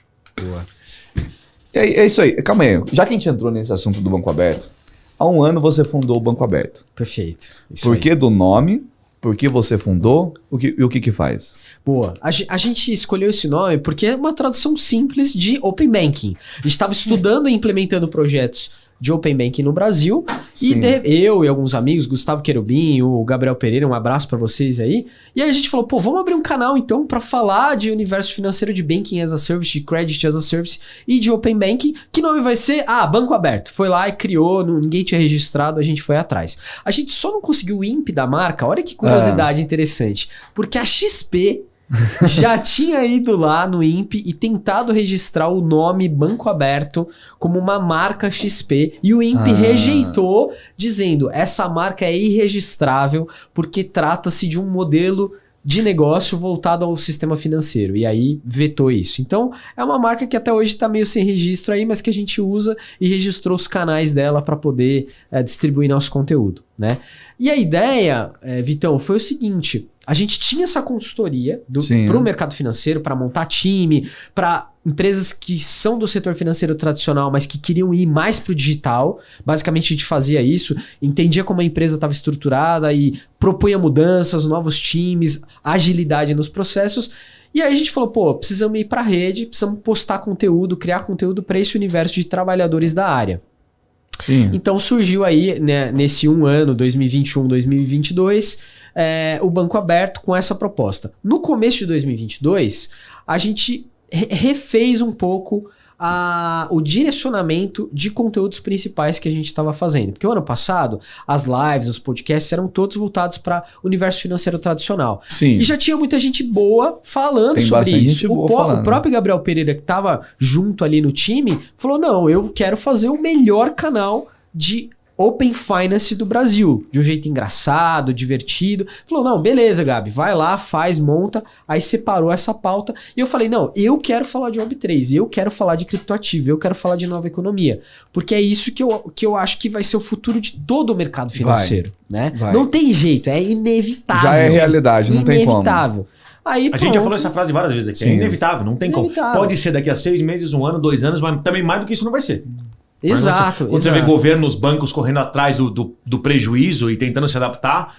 É isso aí. Calma aí. Já que a gente entrou nesse assunto do banco aberto, há um ano você fundou o Banco Aberto. Perfeito. Isso Por aí. que do nome? Por que você fundou? E o que faz? Boa. A gente escolheu esse nome porque é uma tradução simples de Open Banking. A gente estava estudando e implementando projetos de Open Banking no Brasil. Sim. E eu e alguns amigos, Gustavo Querubim, o Gabriel Pereira, um abraço pra vocês aí. E aí a gente falou, pô, vamos abrir um canal então pra falar de universo financeiro, de Banking as a Service, de Credit as a Service e de Open Banking. Que nome vai ser? Ah, Banco Aberto. Foi lá e criou, ninguém tinha registrado, a gente foi atrás. A gente só não conseguiu o INPE da marca, olha que curiosidade interessante. Porque a XP já tinha ido lá no INPE e tentado registrar o nome Banco Aberto como uma marca XP e o INPE rejeitou, dizendo essa marca é irregistrável porque trata-se de um modelo de negócio voltado ao sistema financeiro. E aí vetou isso. Então, é uma marca que até hoje está meio sem registro aí, mas que a gente usa e registrou os canais dela para poder distribuir nosso conteúdo, né? E a ideia, Vitão, foi o seguinte: a gente tinha essa consultoria para o mercado financeiro, para montar time, para empresas que são do setor financeiro tradicional, mas que queriam ir mais para o digital. Basicamente, a gente fazia isso, entendia como a empresa estava estruturada e propunha mudanças, novos times, agilidade nos processos. E aí a gente falou, pô, precisamos ir para a rede, precisamos postar conteúdo, criar conteúdo para esse universo de trabalhadores da área. Sim. Então surgiu aí, né, nesse ano, 2021, 2022, o Banco Aberto com essa proposta. No começo de 2022, a gente refez um pouco o direcionamento de conteúdos principais que a gente estava fazendo. Porque o ano passado, as lives, os podcasts eram todos voltados para o universo financeiro tradicional. Sim. E já tinha muita gente boa falando sobre isso. O próprio Gabriel Pereira, que estava junto ali no time, falou, não, eu quero fazer o melhor canal de Open Finance do Brasil, de um jeito engraçado, divertido. Falou, não, beleza, Gabi, vai lá, faz, monta. Aí separou essa pauta. E eu falei, não, eu quero falar de Web3, eu quero falar de criptoativo, eu quero falar de nova economia. Porque é isso que eu acho que vai ser o futuro de todo o mercado financeiro. Né? Não tem jeito, é inevitável. Já é realidade, não tem como. Inevitável. Aí, a gente já falou essa frase várias vezes aqui. Sim. É inevitável, não tem como. Pode ser daqui a 6 meses, 1 ano, 2 anos, mas também mais do que isso não vai ser. Exato. Quando você vê governos, bancos correndo atrás do prejuízo e tentando se adaptar,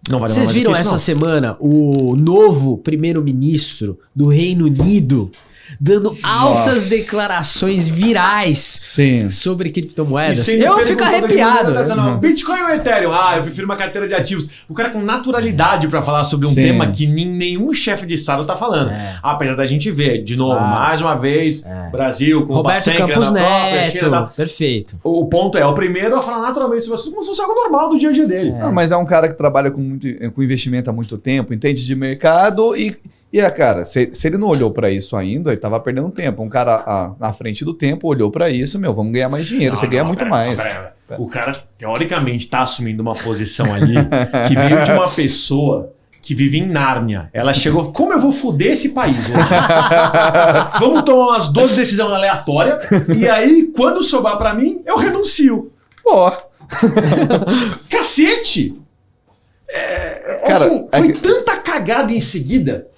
não vai dar. Vocês viram essa semana o novo primeiro-ministro do Reino Unido dando altas declarações virais sobre criptomoedas? Eu fico arrepiado. Bitcoin ou Ethereum? Eu prefiro uma carteira de ativos. O cara com naturalidade para falar sobre um tema que nenhum chefe de Estado tá falando. Apesar da gente ver, de novo, mais uma vez, Brasil com Roberto Campos Neto. Perfeito. O ponto é, o primeiro a falar naturalmente sobre isso como se fosse algo normal do dia a dia dele. Mas é um cara que trabalha com investimento há muito tempo, entende de mercado e cara, se ele não olhou para isso ainda, ele tava perdendo tempo. Um cara na frente do tempo olhou para isso, vamos ganhar mais dinheiro, você ganha muito mais. O cara, teoricamente, tá assumindo uma posição ali que veio de uma pessoa que vive em Nárnia. Ela chegou, como eu vou foder esse país hoje? Vamos tomar umas 12 decisões aleatórias e aí, quando sobrar para mim, eu renuncio. Pô. Cacete! Cara, assim, foi tanta cagada em seguida.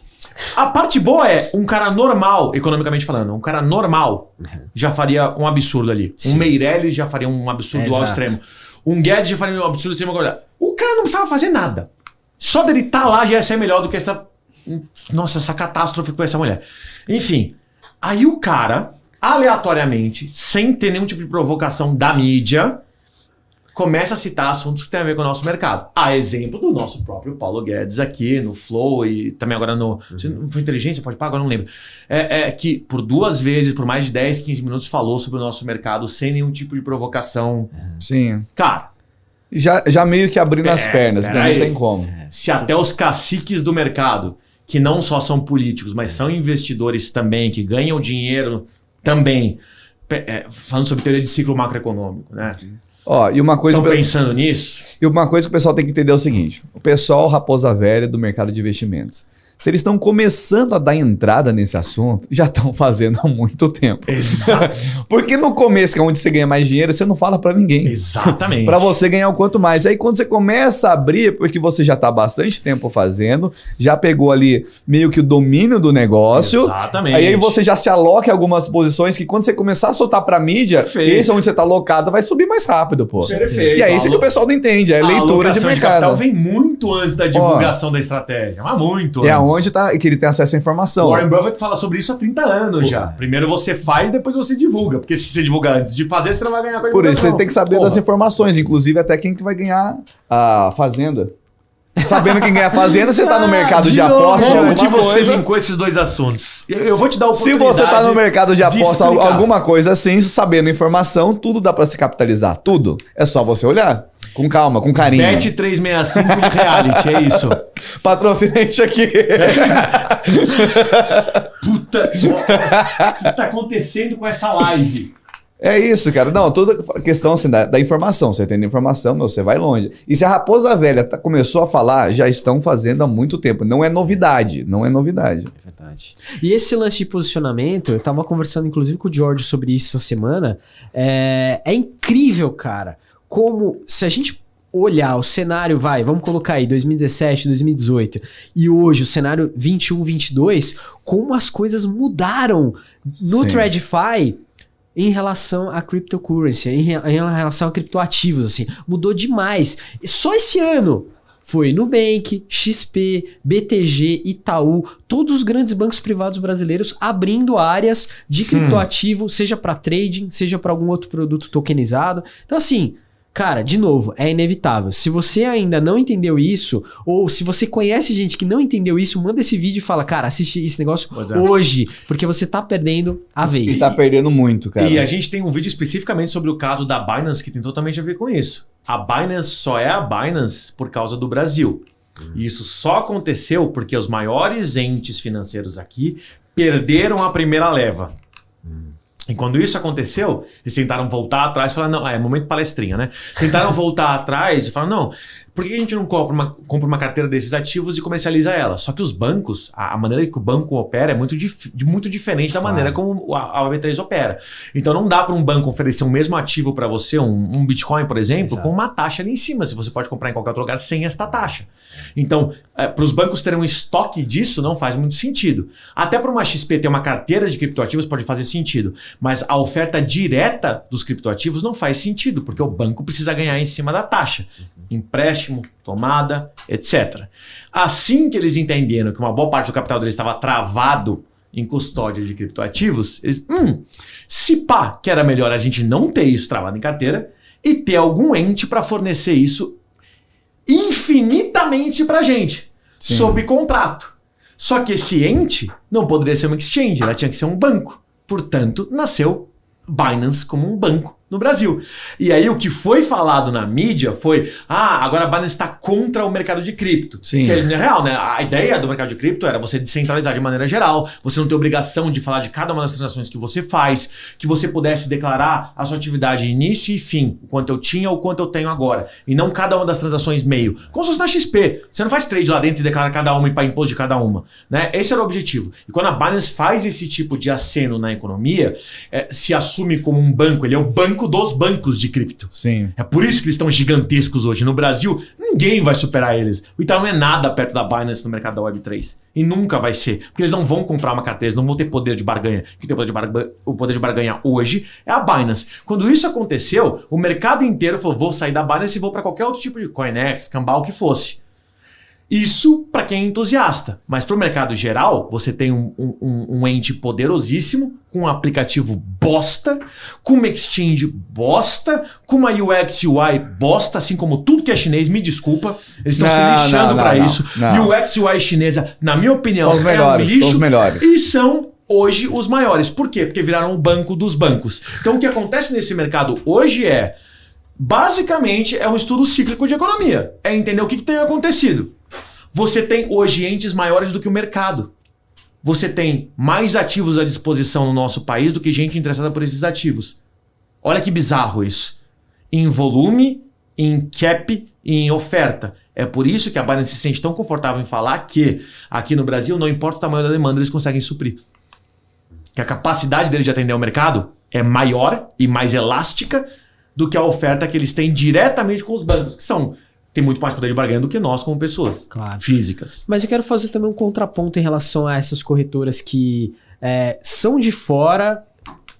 A parte boa é, um cara normal, economicamente falando, um cara normal já faria um absurdo ali. Sim. Um Meirelles já faria um absurdo ao extremo. Um Guedes já faria um absurdo ao extremo. O cara não precisava fazer nada. Só dele estar lá já ia ser melhor do que essa catástrofe com essa mulher. Enfim, aí o cara, aleatoriamente, sem ter nenhum tipo de provocação da mídia, começa a citar assuntos que tem a ver com o nosso mercado. A exemplo do nosso próprio Paulo Guedes aqui no Flow e também agora no... Foi Inteligência, pode pagar? Agora não lembro. Que por 2 vezes, por mais de 10, 15 minutos, falou sobre o nosso mercado sem nenhum tipo de provocação. Sim. Cara... Já meio que abrindo as pernas, não tem como. Se até os caciques do mercado, que não só são políticos, mas são investidores também, que ganham dinheiro também, falando sobre teoria de ciclo macroeconômico, né? E uma coisa... Estão pensando nisso? E uma coisa que o pessoal tem que entender é o seguinte. O pessoal raposa velha do mercado de investimentos. Se eles estão começando a dar entrada nesse assunto, já estão fazendo há muito tempo. Exato. Porque no começo, que é onde você ganha mais dinheiro, você não fala para ninguém. Exatamente. Para você ganhar o quanto mais. Aí quando você começa a abrir, porque você já está há bastante tempo fazendo, já pegou ali meio que o domínio do negócio. Exatamente. Aí você já se aloca em algumas posições que quando você começar a soltar para mídia, esse onde você está alocado vai subir mais rápido, pô. Perfeito. E é isso que o pessoal não entende, é leitura de mercado. A capital vem muito antes da divulgação da estratégia. Mas muito antes. Onde tá, que ele tem acesso à informação. O Warren Buffett fala sobre isso há 30 anos já. Primeiro você faz, depois você divulga. Porque se você divulgar antes de fazer, você não vai ganhar com a Por isso você tem que saber das informações, inclusive até quem que vai ganhar a fazenda. Sabendo quem ganha a fazenda, você tá no mercado de aposta. Como que você linkou esses dois assuntos? Eu vou te dar a oportunidade. Se você tá no mercado de aposta, alguma coisa assim, sabendo informação, tudo dá pra se capitalizar. Tudo. É só você olhar. Com calma, com carinho. Bet 365 de reality, é isso. Patrocinante aqui. Puta, o que tá acontecendo com essa live? É isso, cara. Não, toda questão assim, da informação. Você tem informação, meu, você vai longe. E se a Raposa Velha começou a falar, já estão fazendo há muito tempo. Não é novidade, não é novidade. É verdade. E esse lance de posicionamento, eu tava conversando inclusive com o George sobre isso essa semana. É incrível, cara, como se a gente olhar o cenário, vamos colocar aí 2017, 2018 e hoje o cenário 21, 22, como as coisas mudaram no TradFi em relação a cryptocurrency, em relação a criptoativos, assim, mudou demais. E só esse ano foi Nubank, XP, BTG, Itaú, todos os grandes bancos privados brasileiros abrindo áreas de criptoativo, seja para trading, seja para algum outro produto tokenizado. Então, assim, cara, de novo, é inevitável. Se você ainda não entendeu isso, ou se você conhece gente que não entendeu isso, manda esse vídeo e fala, cara, assiste esse negócio hoje, porque você tá perdendo a vez. E tá perdendo muito, cara. E a gente tem um vídeo especificamente sobre o caso da Binance que tem totalmente a ver com isso. A Binance só é a Binance por causa do Brasil. E isso só aconteceu porque os maiores entes financeiros aqui perderam a primeira leva. E quando isso aconteceu, eles tentaram voltar atrás e falaram, não, é momento palestrinha, né? Tentaram voltar atrás e falaram, não, por que a gente não compra uma carteira desses ativos e comercializa ela? Só que os bancos, a maneira que o banco opera é muito diferente da maneira como a Web3 opera. Então não dá para um banco oferecer o mesmo ativo para você, um Bitcoin, por exemplo, com uma taxa ali em cima, se você pode comprar em qualquer outro lugar sem esta taxa. Então, para os bancos terem um estoque disso não faz muito sentido. Até para uma XP ter uma carteira de criptoativos pode fazer sentido, mas a oferta direta dos criptoativos não faz sentido, porque o banco precisa ganhar em cima da taxa. Empréstimo, tomada, etc. Assim que eles entenderam que uma boa parte do capital deles estava travado em custódia de criptoativos, eles, se pá, que era melhor a gente não ter isso travado em carteira e ter algum ente para fornecer isso infinitamente para a gente, sob contrato. Só que esse ente não poderia ser uma exchange, ela tinha que ser um banco. Portanto, nasceu Binance como um banco no Brasil. E aí o que foi falado na mídia foi, agora a Binance está contra o mercado de cripto. Sim. Que é real, né? A ideia do mercado de cripto era você descentralizar de maneira geral, você não ter obrigação de falar de cada uma das transações que você faz, que você pudesse declarar a sua atividade início e fim, o quanto eu tinha ou o quanto eu tenho agora, e não cada uma das transações meio. Como se fosse na XP. Você não faz trade lá dentro e declara cada uma e para imposto de cada uma. Né? Esse era o objetivo. E quando a Binance faz esse tipo de aceno na economia, se assume como um banco, ele é o banco dos bancos de cripto. Sim. É por isso que eles estão gigantescos hoje. No Brasil, ninguém vai superar eles. O Itaú não é nada perto da Binance no mercado da Web3. E nunca vai ser. Porque eles não vão comprar uma carteira, eles não vão ter poder de barganha. Quem tem o poder de barganha hoje é a Binance. Quando isso aconteceu, o mercado inteiro falou, vou sair da Binance e vou para qualquer outro tipo de CoinEx, Cambal, o que fosse. Isso para quem é entusiasta. Mas para o mercado geral, você tem um ente poderosíssimo, com um aplicativo bosta, com uma exchange bosta, com uma UX UI bosta, assim como tudo que é chinês, me desculpa. Eles estão se lixando para isso. E o UX UI chinesa, na minha opinião, são os melhores, um lixo. São os melhores. E são hoje os maiores. Por quê? Porque viraram o banco dos bancos. Então o que acontece nesse mercado hoje basicamente, é um estudo cíclico de economia. É entender o que tem acontecido. Você tem hoje entes maiores do que o mercado. Você tem mais ativos à disposição no nosso país do que gente interessada por esses ativos. Olha que bizarro isso. Em volume, em cap e em oferta. É por isso que a Binance se sente tão confortável em falar que aqui no Brasil, não importa o tamanho da demanda, eles conseguem suprir. Que a capacidade deles de atender o mercado é maior e mais elástica do que a oferta que eles têm diretamente com os bancos, que tem muito mais poder de barganha do que nós como pessoas físicas. Mas eu quero fazer também um contraponto em relação a essas corretoras que são de fora,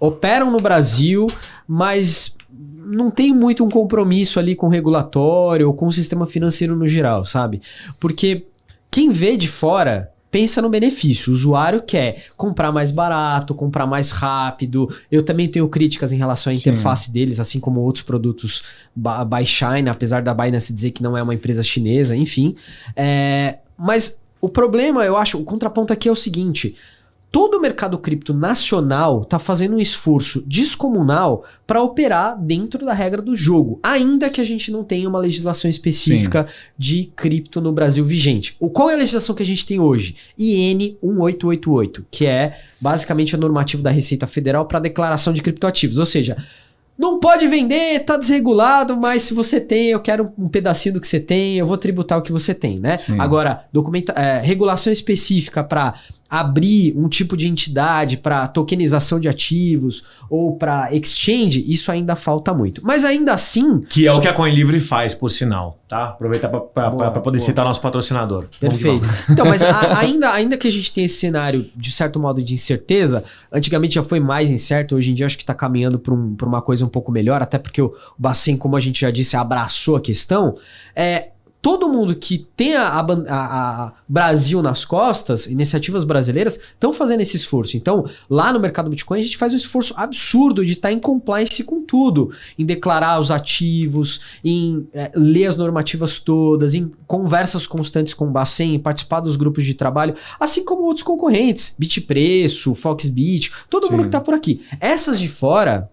operam no Brasil, mas não tem muito um compromisso ali com o regulatório ou com o sistema financeiro no geral, sabe? Porque quem vê de fora pensa no benefício. O usuário quer comprar mais barato, comprar mais rápido. Eu também tenho críticas em relação à interface deles, assim como outros produtos by China, apesar da Binance dizer que não é uma empresa chinesa, enfim. Mas o problema, eu acho, o contraponto aqui é o seguinte. todo o mercado cripto nacional está fazendo um esforço descomunal para operar dentro da regra do jogo, ainda que a gente não tenha uma legislação específica de cripto no Brasil vigente. Qual é a legislação que a gente tem hoje? IN 1888, que é basicamente o normativo da Receita Federal para declaração de criptoativos, ou seja, não pode vender, tá desregulado, mas se você tem, eu quero um pedacinho do que você tem, eu vou tributar o que você tem, né? Sim. Agora, regulação específica para abrir um tipo de entidade para tokenização de ativos ou para exchange, isso ainda falta muito. Mas ainda assim... Que é o que a CoinLivre faz, por sinal, tá? Aproveitar para poder citar nosso patrocinador. Perfeito. Então, mas ainda que a gente tenha esse cenário, de certo modo, de incerteza, antigamente já foi mais incerto, hoje em dia acho que está caminhando para uma coisa um pouco melhor, até porque o Bacen, como a gente já disse, abraçou a questão. Todo mundo que tem a Brasil nas costas, iniciativas brasileiras, estão fazendo esse esforço. Então, lá no mercado Bitcoin, a gente faz um esforço absurdo de estar em compliance com tudo. Em declarar os ativos, em ler as normativas todas, em conversas constantes com o Bacen, em participar dos grupos de trabalho, assim como outros concorrentes. Bitpreço, Foxbit, todo mundo que está por aqui. Essas de fora,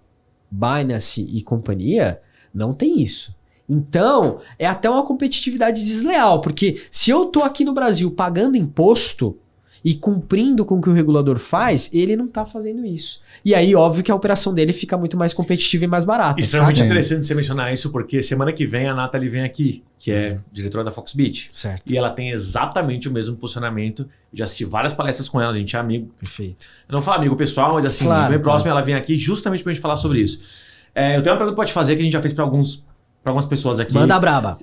Binance e companhia, não tem isso. Então, é até uma competitividade desleal, porque se eu tô aqui no Brasil pagando imposto e cumprindo com o que o regulador faz, ele não tá fazendo isso. E aí, óbvio que a operação dele fica muito mais competitiva e mais barata. Extremamente interessante você mencionar isso, porque semana que vem a Nathalie vem aqui, que é diretora da Foxbit. Certo. E ela tem exatamente o mesmo posicionamento. Já assisti várias palestras com ela, a gente é amigo. Perfeito. Eu não falo amigo pessoal, mas assim, Claro, bem próximo, ela vem aqui justamente pra gente falar sobre isso. Eu tenho uma pergunta pra te fazer que a gente já fez para algumas pessoas aqui. Manda braba.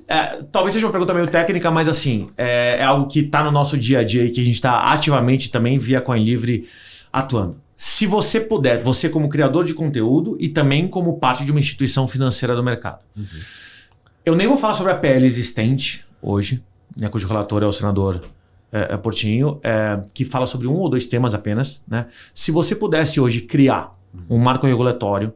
Talvez seja uma pergunta meio técnica, mas assim, é algo que está no nosso dia a dia e que a gente está ativamente também via CoinLivre atuando. Se você puder, você como criador de conteúdo e também como parte de uma instituição financeira do mercado. Eu nem vou falar sobre a PL existente hoje, né, cujo relator é o senador Portinho, que fala sobre 1 ou 2 temas apenas. Né? Se você pudesse hoje criar um marco regulatório,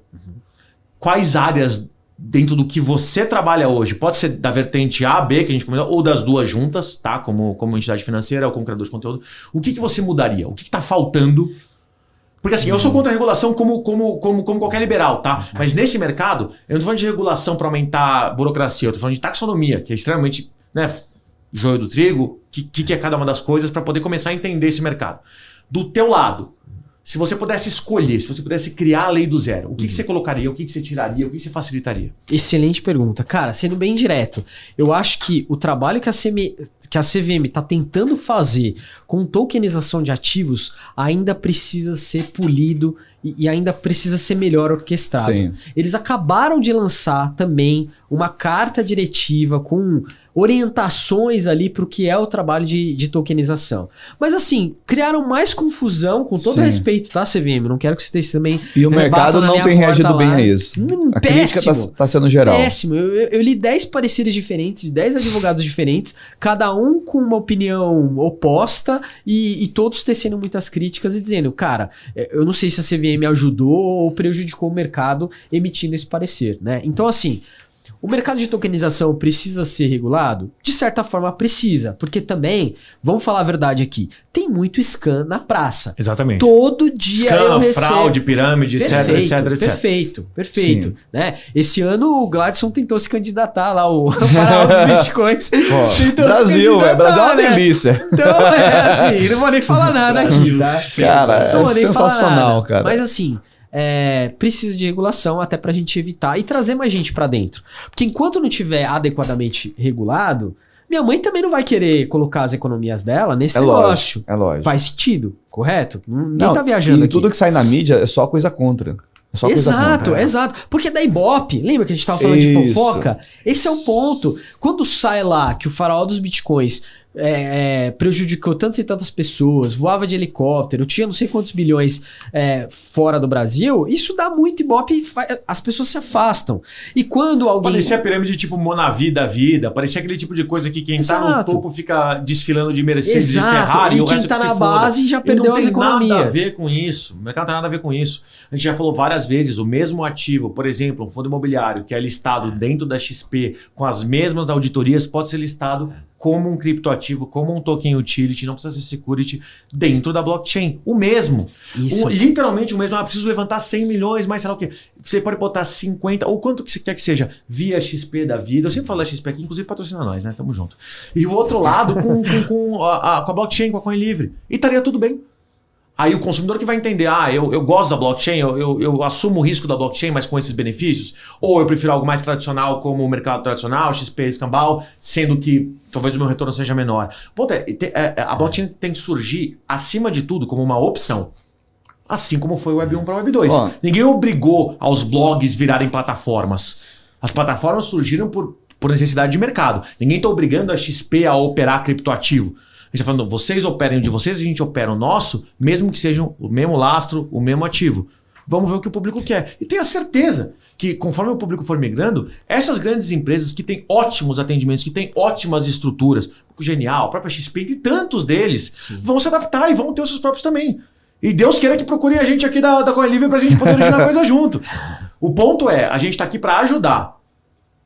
quais áreas dentro do que você trabalha hoje, pode ser da vertente A, B, que a gente comentou, ou das duas juntas, tá? Como entidade financeira ou como criador de conteúdo. O que você mudaria? O que está faltando? Porque assim, eu sou contra a regulação como qualquer liberal, tá? Mas nesse mercado, eu não estou falando de regulação para aumentar a burocracia, eu estou falando de taxonomia, que é extremamente, né, joio do trigo, que é cada uma das coisas para poder começar a entender esse mercado. Do teu lado, se você pudesse escolher, se você pudesse criar a lei do zero, o que você colocaria, o que você tiraria, o que você facilitaria? Excelente pergunta. Cara, sendo bem direto, eu acho que o trabalho que a CVM está tentando fazer com tokenização de ativos ainda precisa ser polido e ainda precisa ser melhor orquestrado. Sim. Eles acabaram de lançar também uma carta diretiva com orientações ali para o que é o trabalho de tokenização. Mas assim, criaram mais confusão, com todo respeito, tá, CVM? Não quero que vocês também... E o mercado não tem reagido bem a isso. A crítica tá sendo geral. Péssimo. Eu li 10 pareceres diferentes, de 10 advogados diferentes, cada um com uma opinião oposta e todos tecendo muitas críticas e dizendo, cara, eu não sei se a CVM ajudou ou prejudicou o mercado emitindo esse parecer, né? Então, assim, o mercado de tokenização precisa ser regulado? De certa forma precisa, porque também, vamos falar a verdade aqui, tem muito scam na praça. Exatamente. Todo dia eu recebo... fraude, pirâmide, etc. Perfeito. Né? Esse ano o Gladson tentou se candidatar lá, o faraó dos bitcoins. Brasil é uma delícia. Então, assim, não vou nem falar nada aqui, tá? Cara, é sensacional, cara. Mas assim... precisa de regulação até pra gente evitar e trazer mais gente pra dentro. Porque enquanto não tiver adequadamente regulado, minha mãe também não vai querer colocar as economias dela nesse negócio. É lógico. Faz sentido, correto? Ninguém tá viajando aqui. Tudo que sai na mídia é só coisa contra. É só exato. Porque da Ibope, lembra que a gente tava falando de fofoca? Esse é o ponto. Quando sai lá que o faraó dos bitcoins prejudicou tantas e tantas pessoas, voava de helicóptero, tinha não sei quantos bilhões fora do Brasil, isso dá muito Ibope e as pessoas se afastam. E quando alguém... Parecia a pirâmide tipo Monavi da vida, parecia aquele tipo de coisa que quem tá no topo fica desfilando de Mercedes e Ferrari. E quem tá na base já perdeu as economias. Não tem nada a ver com isso. O mercado não tem nada a ver com isso. A gente já falou várias vezes, o mesmo ativo, por exemplo, um fundo imobiliário que é listado dentro da XP com as mesmas auditorias, pode ser listado como um criptoativo, como um token utility, não precisa ser security dentro da blockchain. O mesmo. Isso. Literalmente o mesmo. Ah, preciso levantar 100 milhões, mas sei lá o quê. Você pode botar 50, ou quanto que você quer que seja, via XP da vida. Eu sempre falo da XP aqui, inclusive patrocina nós, né? Tamo junto. E o outro lado com a blockchain, com a Coin Livre. E estaria tudo bem. Aí o consumidor que vai entender, eu gosto da blockchain, eu assumo o risco da blockchain, mas com esses benefícios, ou eu prefiro algo mais tradicional, como o mercado tradicional, XP, escambau, sendo que talvez o meu retorno seja menor. O ponto a blockchain tem que surgir, acima de tudo, como uma opção. Assim como foi o Web 1 para o Web 2. Ninguém obrigou aos blogs virarem plataformas. As plataformas surgiram por necessidade de mercado. Ninguém está obrigando a XP a operar criptoativo. A gente está falando, vocês operem o de vocês, a gente opera o nosso, mesmo que sejam o mesmo lastro, o mesmo ativo. Vamos ver o que o público quer. E tenha certeza que, conforme o público for migrando, essas grandes empresas que têm ótimos atendimentos, que têm ótimas estruturas, o Genial, a própria XP e tantos deles, vão se adaptar e vão ter os seus próprios também. E Deus queira que procurem a gente aqui da Coin Livre para a gente poder originar coisa junto. O ponto é, a gente está aqui para ajudar.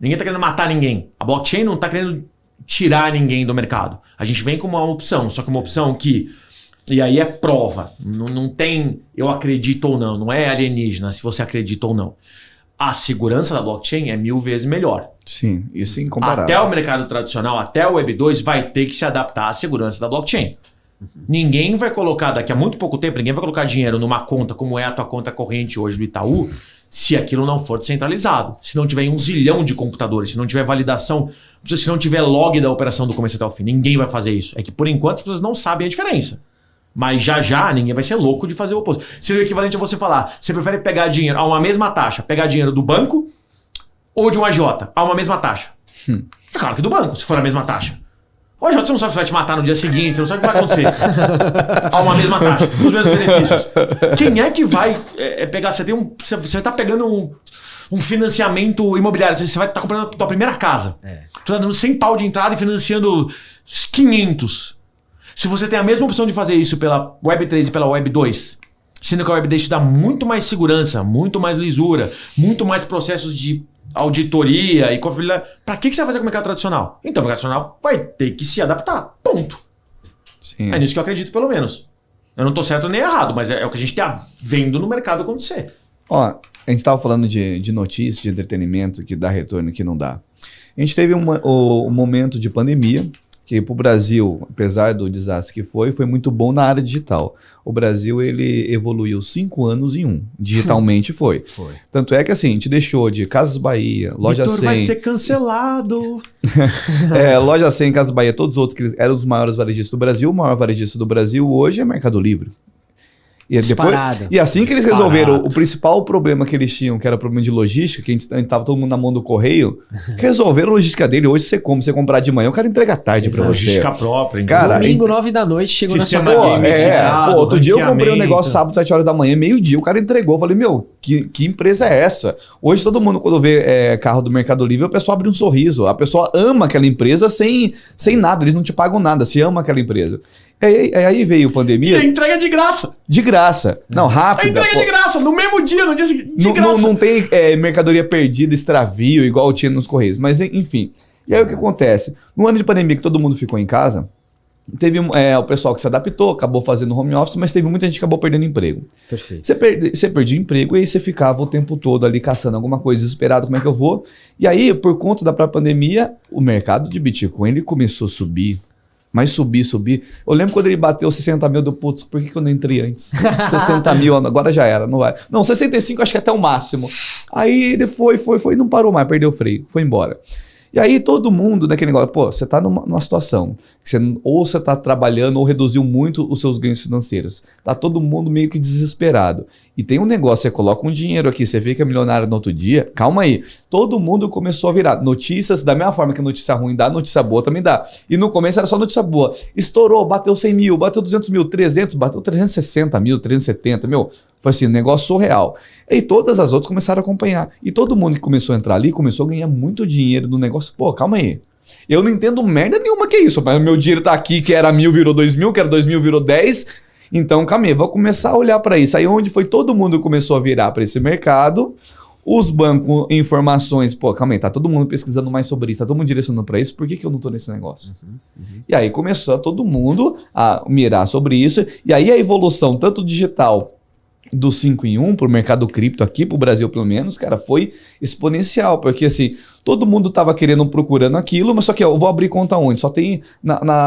Ninguém está querendo matar ninguém. A blockchain não está querendo tirar ninguém do mercado. A gente vem como uma opção, só que uma opção que... E aí é prova. Não tem eu acredito ou não. Não é alienígena se você acredita ou não. A segurança da blockchain é 1000 vezes melhor. Sim, isso incomparável. Até o mercado tradicional, até o Web 2 vai ter que se adaptar à segurança da blockchain. Ninguém vai colocar, daqui a muito pouco tempo, ninguém vai colocar dinheiro numa conta como é a tua conta corrente hoje do Itaú, se aquilo não for descentralizado. Se não tiver 1 zilhão de computadores, se não tiver validação, se não tiver log da operação do começo até o fim. Ninguém vai fazer isso. É que por enquanto as pessoas não sabem a diferença. Mas já ninguém vai ser louco de fazer o oposto. Seria o equivalente a você falar, você prefere pegar dinheiro a uma mesma taxa, pegar dinheiro do banco ou de um agiota a uma mesma taxa? É claro que do banco, se for a mesma taxa. O agiota você não sabe se vai te matar no dia seguinte, você não sabe o que vai acontecer. A uma mesma taxa, com os mesmos benefícios. Quem é que vai pegar, você tá pegando um financiamento imobiliário, você vai estar comprando a tua primeira casa. Tu tá dando 100 pau de entrada e financiando 500. Se você tem a mesma opção de fazer isso pela Web 3 e pela Web 2, sendo que a Web 2 te dá muito mais segurança, muito mais lisura, muito mais processos de auditoria e confiabilidade, pra que você vai fazer com o mercado tradicional? Então o mercado tradicional vai ter que se adaptar. Ponto. Sim. É nisso que eu acredito, pelo menos. Eu não tô certo nem errado, mas é o que a gente tá vendo no mercado acontecer. Ó, a gente estava falando de notícia, de entretenimento, que dá retorno, que não dá. A gente teve um momento de pandemia, que para o Brasil, apesar do desastre que foi muito bom na área digital. O Brasil, ele evoluiu 5 anos em 1. Digitalmente foi. Tanto é que assim, a gente deixou de Casas Bahia, Loja Vitor 100... vai ser cancelado. Loja 100, Casas Bahia, todos os outros que eram os maiores varejistas do Brasil. O maior varejista do Brasil hoje é Mercado Livre. E assim que eles resolveram o principal problema que eles tinham, que era o problema de logística, que a gente tava todo mundo na mão do correio, resolveram a logística dele. Hoje você comprar de manhã, o cara entrega tarde pra você. Logística própria. Cara, domingo, 9 da noite, chegou na sua casa. Outro dia eu comprei um negócio sábado, 7 horas da manhã, meio-dia, o cara entregou. Eu falei, que empresa é essa? Hoje todo mundo, quando vê carro do Mercado Livre, o pessoal abre um sorriso. A pessoa ama aquela empresa sem nada, eles não te pagam nada, se ama aquela empresa. Aí veio a pandemia. E a entrega de graça. De graça. Não, rápido. A entrega de graça, no mesmo dia, no dia seguinte. De graça. Não tem mercadoria perdida, extravio, igual tinha nos Correios. Mas, enfim. E aí o que acontece? No ano de pandemia que todo mundo ficou em casa, teve o pessoal que se adaptou, acabou fazendo home office, mas teve muita gente que acabou perdendo emprego. Perfeito. Você perdia emprego e aí você ficava o tempo todo ali caçando alguma coisa, desesperado, como é que eu vou? E aí, por conta da própria pandemia, o mercado de Bitcoin ele começou a subir. Mas subir. Eu lembro quando ele bateu 60 mil, putz, por que eu não entrei antes? 60 mil, agora já era, não vai. Não, 65 acho que é até o máximo. Aí ele foi, não parou mais, perdeu o freio, foi embora. E aí todo mundo naquele negócio, você tá numa situação que ou você tá trabalhando ou reduziu muito os seus ganhos financeiros. Tá todo mundo meio que desesperado. E tem um negócio, você coloca um dinheiro aqui, você vê que é milionário no outro dia, calma aí. Todo mundo começou a virar notícias, da mesma forma que notícia ruim dá, notícia boa também dá. E no começo era só notícia boa. Estourou, bateu 100 mil, bateu 200 mil, 300, bateu 360 mil, 370 mil. Foi assim, um negócio surreal. E todas as outras começaram a acompanhar. E todo mundo que começou a entrar ali, começou a ganhar muito dinheiro no negócio. Calma aí. Eu não entendo merda nenhuma que é isso, mas meu dinheiro tá aqui, que era 1.000 virou 2.000, que era 2.000 virou 10. Então, calma aí, vou começar a olhar para isso. Aí onde foi todo mundo começou a virar para esse mercado, Os bancos, informações, pô, calma aí, tá todo mundo pesquisando mais sobre isso, tá todo mundo direcionando para isso, por que eu não tô nesse negócio? E aí começou todo mundo a mirar sobre isso, e aí a evolução, tanto digital do 5 em 1 pro mercado cripto aqui, pro Brasil pelo menos, cara, foi exponencial, porque assim, todo mundo tava querendo, procurando aquilo, mas só que ó, eu vou abrir conta onde? Só tem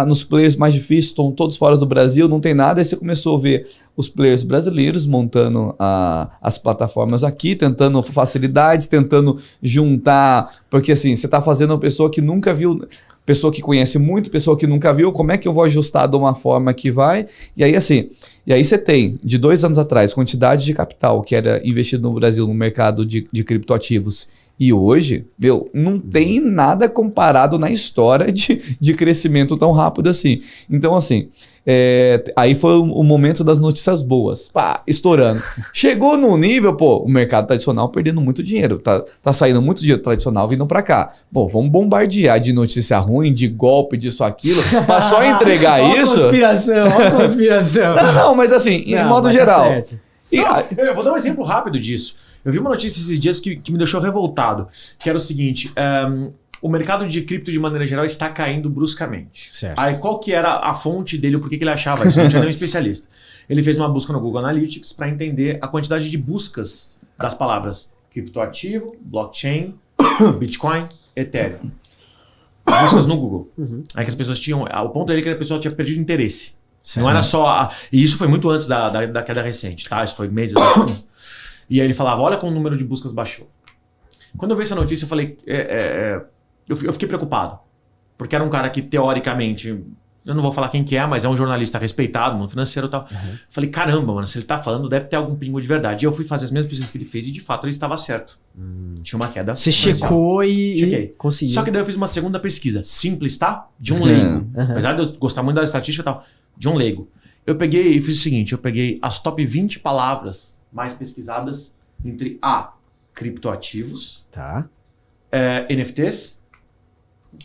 nos players mais difíceis, estão todos fora do Brasil, não tem nada, aí você começou a ver os players brasileiros montando as plataformas aqui, tentando facilidades, tentando juntar, porque assim, você tá fazendo uma pessoa que nunca viu, pessoa que conhece muito, pessoa que nunca viu, como é que eu vou ajustar de uma forma que vai? E aí assim, e aí você tem, de 2 anos atrás, quantidade de capital que era investido no Brasil no mercado de criptoativos, e hoje, meu, não tem nada comparado na história de crescimento tão rápido assim. Então assim, aí foi o momento das notícias boas, pá, estourando. Chegou num nível, pô, o mercado tradicional perdendo muito dinheiro, tá saindo muito dinheiro tradicional vindo pra cá. Pô, vamos bombardear de notícia ruim, de golpe, disso, aquilo, pra só entregar isso. Ó conspiração. Não, mas assim, em modo geral. Tá certo. Eu vou dar um exemplo rápido disso. Eu vi uma notícia esses dias que me deixou revoltado, que era o seguinte, o mercado de cripto de maneira geral está caindo bruscamente. Certo. Aí qual que era a fonte dele, por que ele achava isso? Não tinha nenhum especialista. Ele fez uma busca no Google Analytics para entender a quantidade de buscas das palavras criptoativo, blockchain, Bitcoin, Ethereum. Buscas no Google. Aí que as pessoas tinham... O ponto dele é que a pessoa tinha perdido interesse. Certo. Não era só... E isso foi muito antes da queda recente, tá? Isso foi meses atrás. E aí ele falava, olha como o número de buscas baixou. Quando eu vi essa notícia, eu falei... Eu fiquei preocupado. Porque era um cara que, teoricamente... Eu não vou falar quem que é, mas é um jornalista respeitado, no financeiro e tal. Falei, caramba, mano, se ele tá falando, deve ter algum pingo de verdade. E eu fui fazer as mesmas pesquisas que ele fez e, de fato, ele estava certo. Tinha uma queda. Você checou Chequei. conseguiu. Só que daí eu fiz uma segunda pesquisa. Simples, tá? De um leigo. Apesar de eu gostar muito da estatística e tal. De um leigo. Eu peguei e fiz o seguinte. Eu peguei as top 20 palavras mais pesquisadas entre criptoativos, Tá. NFTs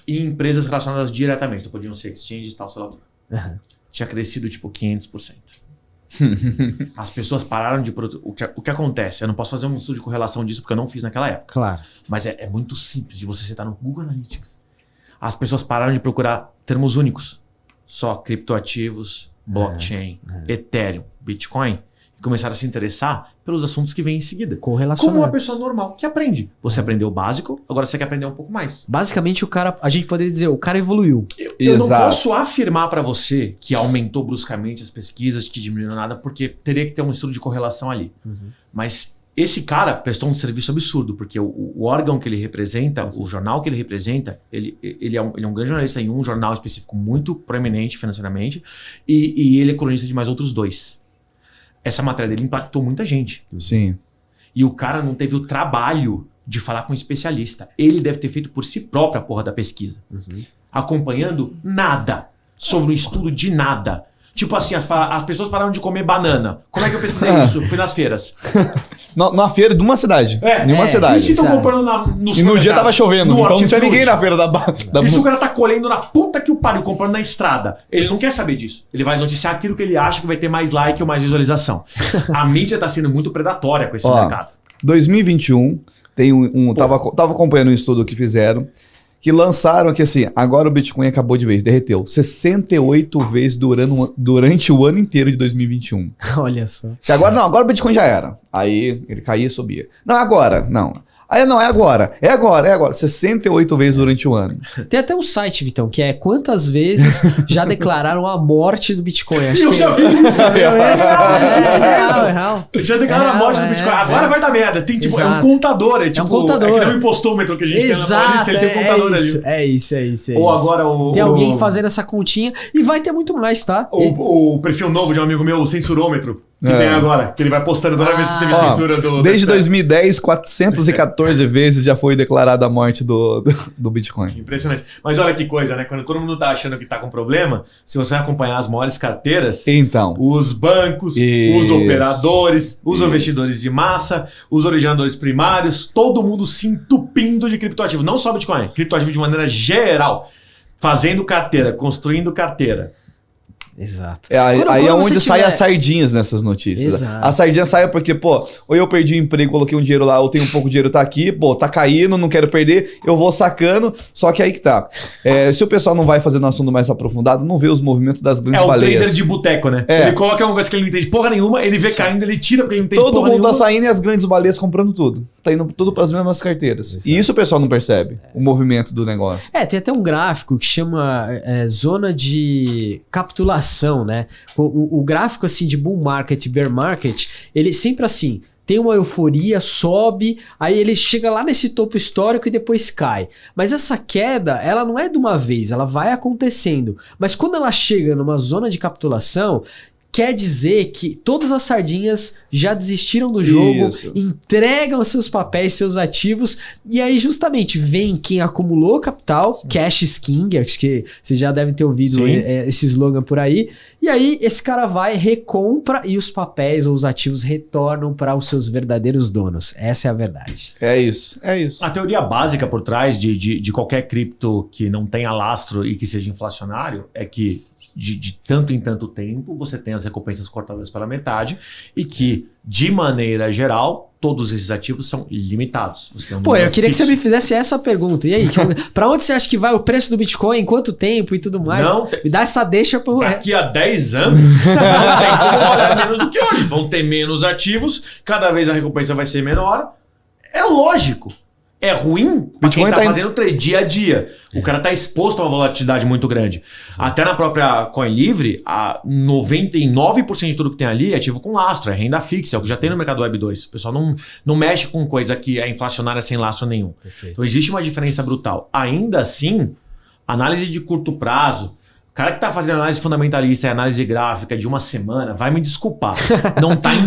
e empresas relacionadas diretamente. Então podiam ser exchanges e tal, sei lá. Tinha crescido tipo 500%. As pessoas pararam de produzir. O que acontece? Eu não posso fazer um estudo de correlação disso porque eu não fiz naquela época. Claro. Mas é muito simples de você citar no Google Analytics. As pessoas pararam de procurar termos únicos. Só criptoativos, blockchain, Ethereum, Bitcoin. E começaram a se interessar pelos assuntos que vêm em seguida. Correlacionados. Como uma pessoa normal que aprende. Você aprendeu o básico, agora você quer aprender um pouco mais. Basicamente, a gente poderia dizer, o cara evoluiu. Eu não posso afirmar para você que aumentou bruscamente as pesquisas, que diminuiu nada, porque teria que ter um estudo de correlação ali. Mas esse cara prestou um serviço absurdo, porque o órgão que ele representa, o jornal que ele representa, ele é um grande jornalista em um jornal específico muito proeminente financeiramente, e ele é colunista de mais outros 2. Essa matéria dele impactou muita gente. Sim. E o cara não teve o trabalho de falar com um especialista. Ele deve ter feito por si próprio a porra da pesquisa. Acompanhando nada sobre o estudo de nada. Tipo assim, as pessoas pararam de comer banana. Como é que eu pesquisei isso? Fui nas feiras. Na feira de uma cidade. Em uma cidade. E se estão comprando no E no dia tava chovendo, então não tinha ninguém na feira da E se o cara tá colhendo na puta que o pariu, comprando na estrada? Ele não quer saber disso. Ele vai noticiar aquilo que ele acha que vai ter mais like ou mais visualização. A mídia tá sendo muito predatória com esse mercado. 2021, tem tava acompanhando um estudo que fizeram, que lançaram que assim, agora o Bitcoin acabou de vez, derreteu 68 vezes durante o ano inteiro de 2021. Olha só. Que agora o Bitcoin já era. Aí ele caía e subia. Não, agora, não. Aí não, é agora. 68 vezes durante o ano. Tem até um site, Vitão, que é quantas vezes já declararam a morte do Bitcoin. Acho eu já vi isso. É real. Já declararam a morte do Bitcoin. Agora vai dar merda. Tem, tipo, é um contador. É tipo, um contador. É que nem o impostômetro que a gente tem na polícia. Ele tem um contador ali. É isso. Ou agora o... Tem alguém fazendo essa continha e vai ter muito mais, tá? O perfil novo de um amigo meu, o censurômetro. Que tem agora, que ele vai postando toda vez que teve censura do... Desde 2010, 414 vezes já foi declarada a morte do Bitcoin. Impressionante. Mas olha que coisa, né? Quando todo mundo tá achando que tá com problema, se você acompanhar as maiores carteiras, então, os bancos, os operadores, os investidores de massa, os originadores primários, todo mundo se entupindo de criptoativo. Não só Bitcoin, criptoativo de maneira geral. Fazendo carteira, construindo carteira. Exato. Aí é onde sai as sardinhas nessas notícias. Exato. A sardinha sai porque, pô, ou eu perdi o emprego, coloquei um dinheiro lá, ou tenho um pouco de dinheiro, tá aqui, pô, tá caindo, não quero perder, eu vou sacando, só que aí que tá. Se o pessoal não vai fazendo um assunto mais aprofundado, não vê os movimentos das grandes baleias. É o trader de boteco, né? Ele coloca uma coisa que ele não entende porra nenhuma, ele vê caindo, ele tira porque ele não entende Todo porra mundo nenhuma. tá saindo e as grandes baleias comprando tudo. Tá indo tudo pras mesmas carteiras. Exato. E isso o pessoal não percebe, o movimento do negócio. Tem até um gráfico que chama zona de capitulação, né? O gráfico assim de bull market, bear market, ele sempre assim, tem uma euforia, sobe, aí ele chega lá nesse topo histórico e depois cai. Mas essa queda, ela não é de uma vez, ela vai acontecendo. Mas quando ela chega numa zona de capitulação, quer dizer que todas as sardinhas já desistiram do jogo, entregam seus papéis, seus ativos, e aí justamente vem quem acumulou capital, cash is king, acho que você já deve ter ouvido esse slogan por aí, e aí esse cara vai, recompra e os papéis ou os ativos retornam para os seus verdadeiros donos. Essa é a verdade. É isso. A teoria básica por trás de qualquer cripto que não tenha lastro e que seja inflacionário é que de tanto em tanto tempo você tem as recompensas cortadas pela metade e que, de maneira geral, todos esses ativos são limitados. Pô, eu queria que você me fizesse essa pergunta. E aí, pra onde você acha que vai o preço do Bitcoin, em quanto tempo e tudo mais? Me dá essa deixa pro... Daqui a 10 anos, não tem como olhar menos do que hoje. Vão ter menos ativos, cada vez a recompensa vai ser menor. É lógico. É ruim pra quem tá fazendo trade dia a dia. O cara tá exposto a uma volatilidade muito grande. Até na própria Coin Livre, 99% de tudo que tem ali é ativo com lastro, é renda fixa, é o que já tem no mercado Web 2. O pessoal não mexe com coisa que é inflacionária sem lastro nenhum. Perfeito. Então existe uma diferença brutal. Ainda assim, análise de curto prazo, o cara que tá fazendo análise fundamentalista e análise gráfica de uma semana, vai me desculpar.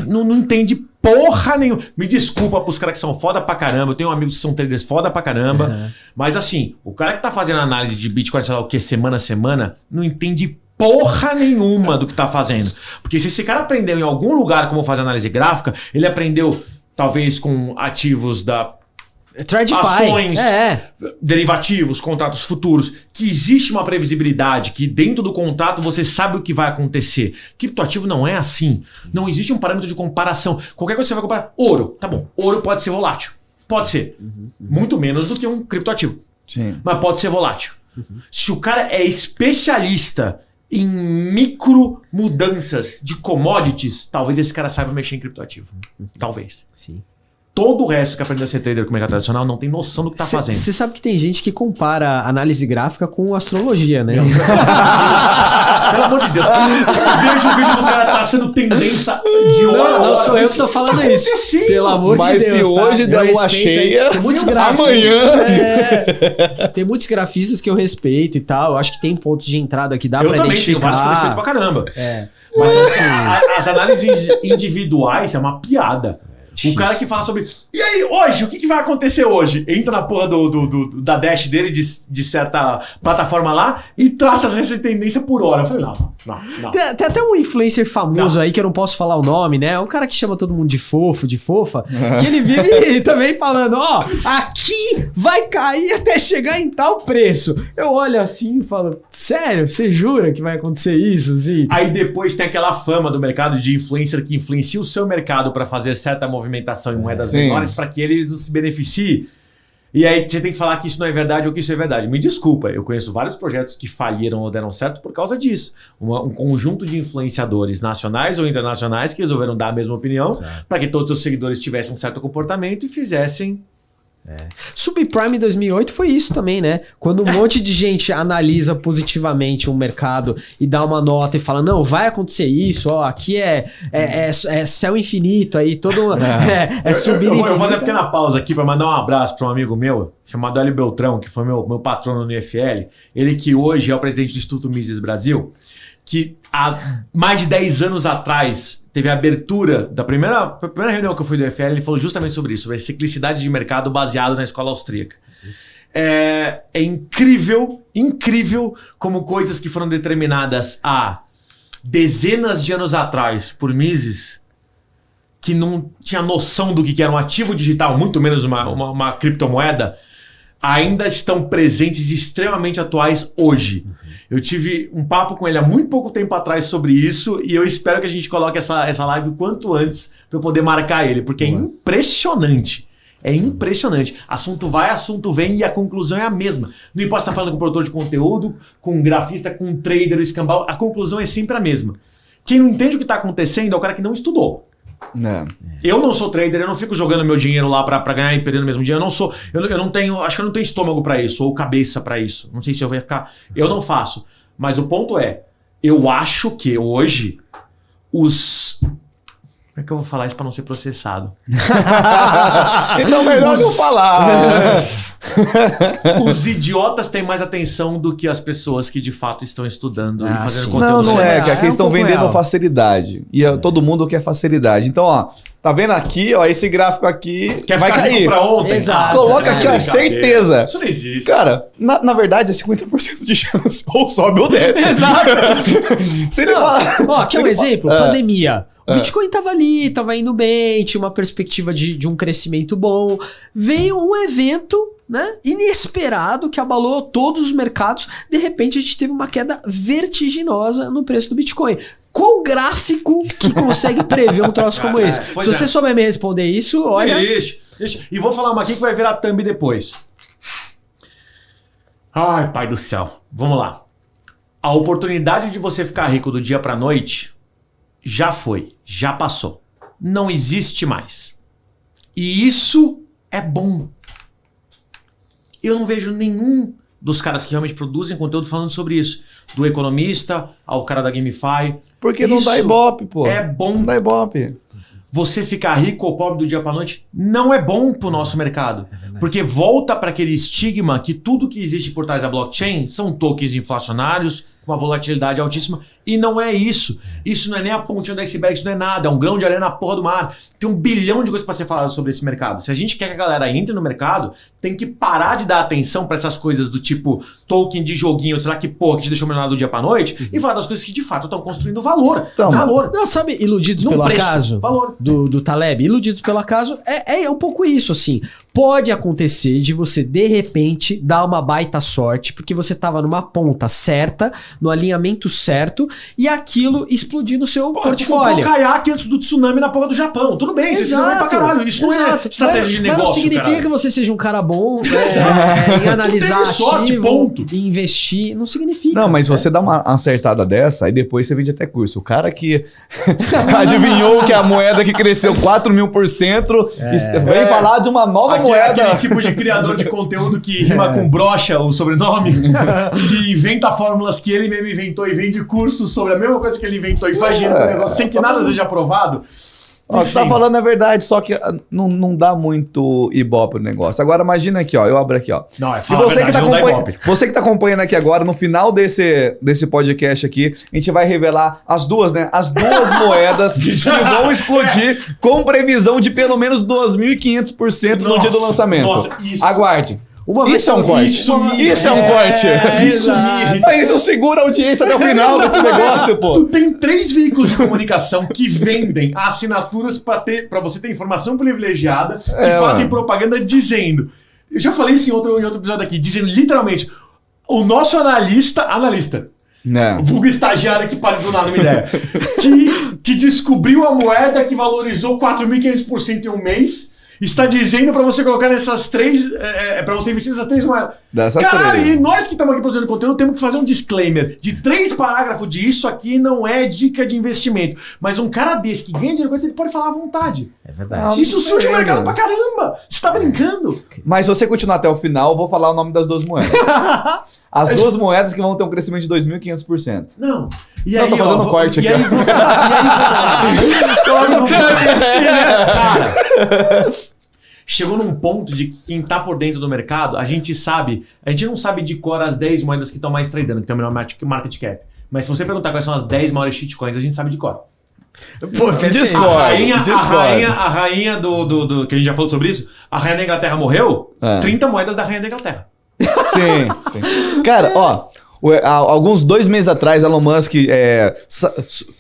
Não entende porra nenhuma. Me desculpa pros caras que são foda pra caramba. Eu tenho amigos que são traders foda pra caramba. Uhum. Mas assim, o cara que tá fazendo análise de Bitcoin, sei lá o que, semana a semana, não entende porra nenhuma do que tá fazendo. Porque se esse cara aprendeu em algum lugar como fazer análise gráfica, ele aprendeu talvez com ativos da... ações, derivativos, contratos futuros, que existe uma previsibilidade, que dentro do contrato você sabe o que vai acontecer. Criptoativo não é assim. Não existe um parâmetro de comparação. Qualquer coisa que você vai comparar. Ouro, tá bom. Ouro pode ser volátil. Pode ser. Muito menos do que um criptoativo. Sim. Mas pode ser volátil. Se o cara é especialista em micro mudanças de commodities, talvez esse cara saiba mexer em criptoativo. Talvez. Sim. Todo o resto que aprendeu a ser trader com o mercado tradicional não tem noção do que tá fazendo. Você sabe que tem gente que compara análise gráfica com astrologia, né? Pelo amor de Deus. Eu vejo o vídeo do cara traçando tendência de hora. Não sou eu que tô falando isso. Pelo amor de Deus. Mas se hoje der uma cheia, amanhã... Tem muitos grafistas que eu respeito e tal. Eu acho que tem pontos de entrada que dá pra identificar. Eu também tenho vários que eu respeito pra caramba. Mas assim... As análises individuais é uma piada. O cara que fala sobre... E aí, hoje? O que vai acontecer hoje? Entra na porra da dash dele, de certa plataforma lá, e traça essa tendência por hora. Eu falei, não. Tem até um influencer famoso aí, que eu não posso falar o nome, né? Um cara que chama todo mundo de fofo, de fofa, que ele vive também falando, aqui vai cair até chegar em tal preço. Eu olho assim e falo, sério? Você jura que vai acontecer isso? Assim? Aí depois tem aquela fama do mercado de influencer que influencia o seu mercado para fazer certa movimentação em moedas menores para que eles não se beneficiem. E aí você tem que falar que isso não é verdade ou que isso é verdade. Me desculpa, eu conheço vários projetos que faliram ou deram certo por causa disso. Um conjunto de influenciadores nacionais ou internacionais que resolveram dar a mesma opinião para que todos os seus seguidores tivessem um certo comportamento e fizessem... Subprime 2008 foi isso também, né? Quando um monte de gente analisa positivamente um mercado e dá uma nota e fala, não, vai acontecer isso, aqui é céu infinito, aí todo... subir eu vou fazer uma pequena pausa aqui para mandar um abraço para um amigo meu, chamado Hélio Beltrão, que foi meu patrono no IFL, ele que hoje é o presidente do Instituto Mises Brasil, que há mais de 10 anos atrás teve a abertura da primeira reunião que eu fui do IFL, ele falou justamente sobre isso, sobre a ciclicidade de mercado baseado na escola austríaca. É incrível como coisas que foram determinadas há dezenas de anos atrás por Mises, que não tinha noção do que era um ativo digital, muito menos uma criptomoeda, ainda estão presentes e extremamente atuais hoje. Eu tive um papo com ele há muito pouco tempo atrás sobre isso e eu espero que a gente coloque essa live o quanto antes para eu poder marcar ele, porque é impressionante. É impressionante. Assunto vai, assunto vem e a conclusão é a mesma. Não importa se tá falando com produtor de conteúdo, com grafista, com trader, escambau, a conclusão é sempre a mesma. Quem não entende o que está acontecendo é o cara que não estudou. Eu não sou trader, eu não fico jogando meu dinheiro lá pra ganhar e perder no mesmo dia. Eu não sou, eu não tenho, acho que eu não tenho estômago pra isso, ou cabeça pra isso. Não sei se eu vou ficar. Eu não faço. Mas o ponto é, eu acho que hoje os. Como é que eu vou falar isso pra não ser processado? Então melhor não falar. Os idiotas têm mais atenção do que as pessoas que de fato estão estudando e fazendo sim. conteúdo. Não é, que aqui um estão pouco vendendo real. facilidade. E todo mundo quer facilidade. Então, ó, tá vendo aqui, ó, esse gráfico aqui Quer vai ficar rico cair. pra ontem? Exato. Coloca aqui, ó, brincadeira. certeza. Isso não existe. Cara, na verdade é 50% de chance. Ou sobe ou desce. Exato. Se ele falar... Ó, aqui é um se ele exemplo, fala- pandemia. O Bitcoin tava ali, tava indo bem, tinha uma perspectiva de um crescimento bom. Veio um evento, né, inesperado que abalou todos os mercados. De repente a gente teve uma queda vertiginosa no preço do Bitcoin. Qual gráfico que consegue prever um troço como esse? Pois Se é. você souber me responder isso, Não olha... existe. E vou falar uma aqui que vai virar thumb depois. Ai, pai do céu. Vamos lá. A oportunidade de você ficar rico do dia pra noite já foi, já passou. Não existe mais. E isso é bom. Eu não vejo nenhum dos caras que realmente produzem conteúdo falando sobre isso. Do economista ao cara da GameFi. Porque não dá Isso ibope, pô. É bom. Não dá ibope. Você ficar rico ou pobre do dia para noite não é bom para o nosso mercado. Porque volta para aquele estigma que tudo que existe por trás da blockchain são tokens inflacionários, com uma volatilidade altíssima. E não é isso. Isso não é nem a pontinha do iceberg, isso não é nada. É um grão de areia na porra do mar. Tem 1 bilhão de coisas para ser falado sobre esse mercado. Se a gente quer que a galera entre no mercado, tem que parar de dar atenção para essas coisas do tipo token de joguinho, sei lá que porra que te deixou milionário do dia para noite, e falar das coisas que de fato estão construindo valor. Então, valor. Não, sabe, iludidos Num pelo preço, acaso valor. do Taleb, iludidos pelo acaso, é um pouco isso, assim. Pode acontecer de você, de repente, dar uma baita sorte, porque você tava numa ponta certa, no alinhamento certo, e aquilo explodir no seu Pô, tu comprou um portfólio. caiaque antes do tsunami na porra do Japão. Tudo bem, você se deu bem pra caralho. Isso não é exato. estratégia de negócio, Mas não significa caralho. que você seja um cara bom em analisar teve sorte, ativo, ponto. e investir. Não significa. Não, mas você dá uma acertada dessa, aí depois você vende até curso. O cara que adivinhou que a moeda que cresceu 4.000% vem falar de uma nova moeda. Aquele tipo de criador de conteúdo que rima com brocha o sobrenome, que inventa fórmulas que ele mesmo inventou e vende cursos sobre a mesma coisa que ele inventou e faz dinheiro com o negócio sem que nada seja aprovado. Ó, o que você tá Enfim. falando é verdade, só que não dá muito ibope o negócio. Agora imagina aqui, ó, eu abro aqui, ó. Não, é E falar a você que, tá verdade, não dá acompanhando, ibope. você que tá acompanhando aqui agora, no final desse podcast aqui, a gente vai revelar as duas, né? As duas moedas que vão explodir com previsão de pelo menos 2.500% no dia do Nossa, lançamento. nossa, isso. Aguarde. Uma Isso é um corte. Isso é um corte. Isso me irrita. Mas isso segura a audiência até o final desse negócio, pô. Tu tem 3 veículos de comunicação que vendem assinaturas pra você ter informação privilegiada, que fazem propaganda dizendo. Eu já falei isso em outro episódio aqui, dizendo literalmente: o nosso analista, Não. o vulgo estagiário que pare do nada uma ideia, que descobriu a moeda que valorizou 4.500% em um mês. Está dizendo pra você colocar nessas 3, pra você investir nessas 3 moedas. Dessas Caralho, 3. e nós que estamos aqui produzindo conteúdo temos que fazer um disclaimer de 3 parágrafos de isso aqui não é dica de investimento. Mas um cara desse que ganha dinheiro com isso, ele pode falar à vontade. É verdade. Isso surge no mercado pra caramba. Você tá brincando? Mas se você continuar até o final, eu vou falar o nome das duas moedas. As duas moedas que vão ter um crescimento de 2.500%. Não. E Não, aí, tô fazendo ó, corte e aqui, aí, vamos lá. Cara, chegou num ponto de que quem tá por dentro do mercado, a gente não sabe de cor as 10 moedas que estão mais tradando, que tem o melhor market cap. Mas se você perguntar quais são as 10 maiores shitcoins, a gente sabe de cor. Pô, A rainha do que a gente já falou sobre isso, a rainha da Inglaterra morreu, 30 moedas da rainha da Inglaterra. Sim. Cara, ó, alguns 2 meses atrás, Elon Musk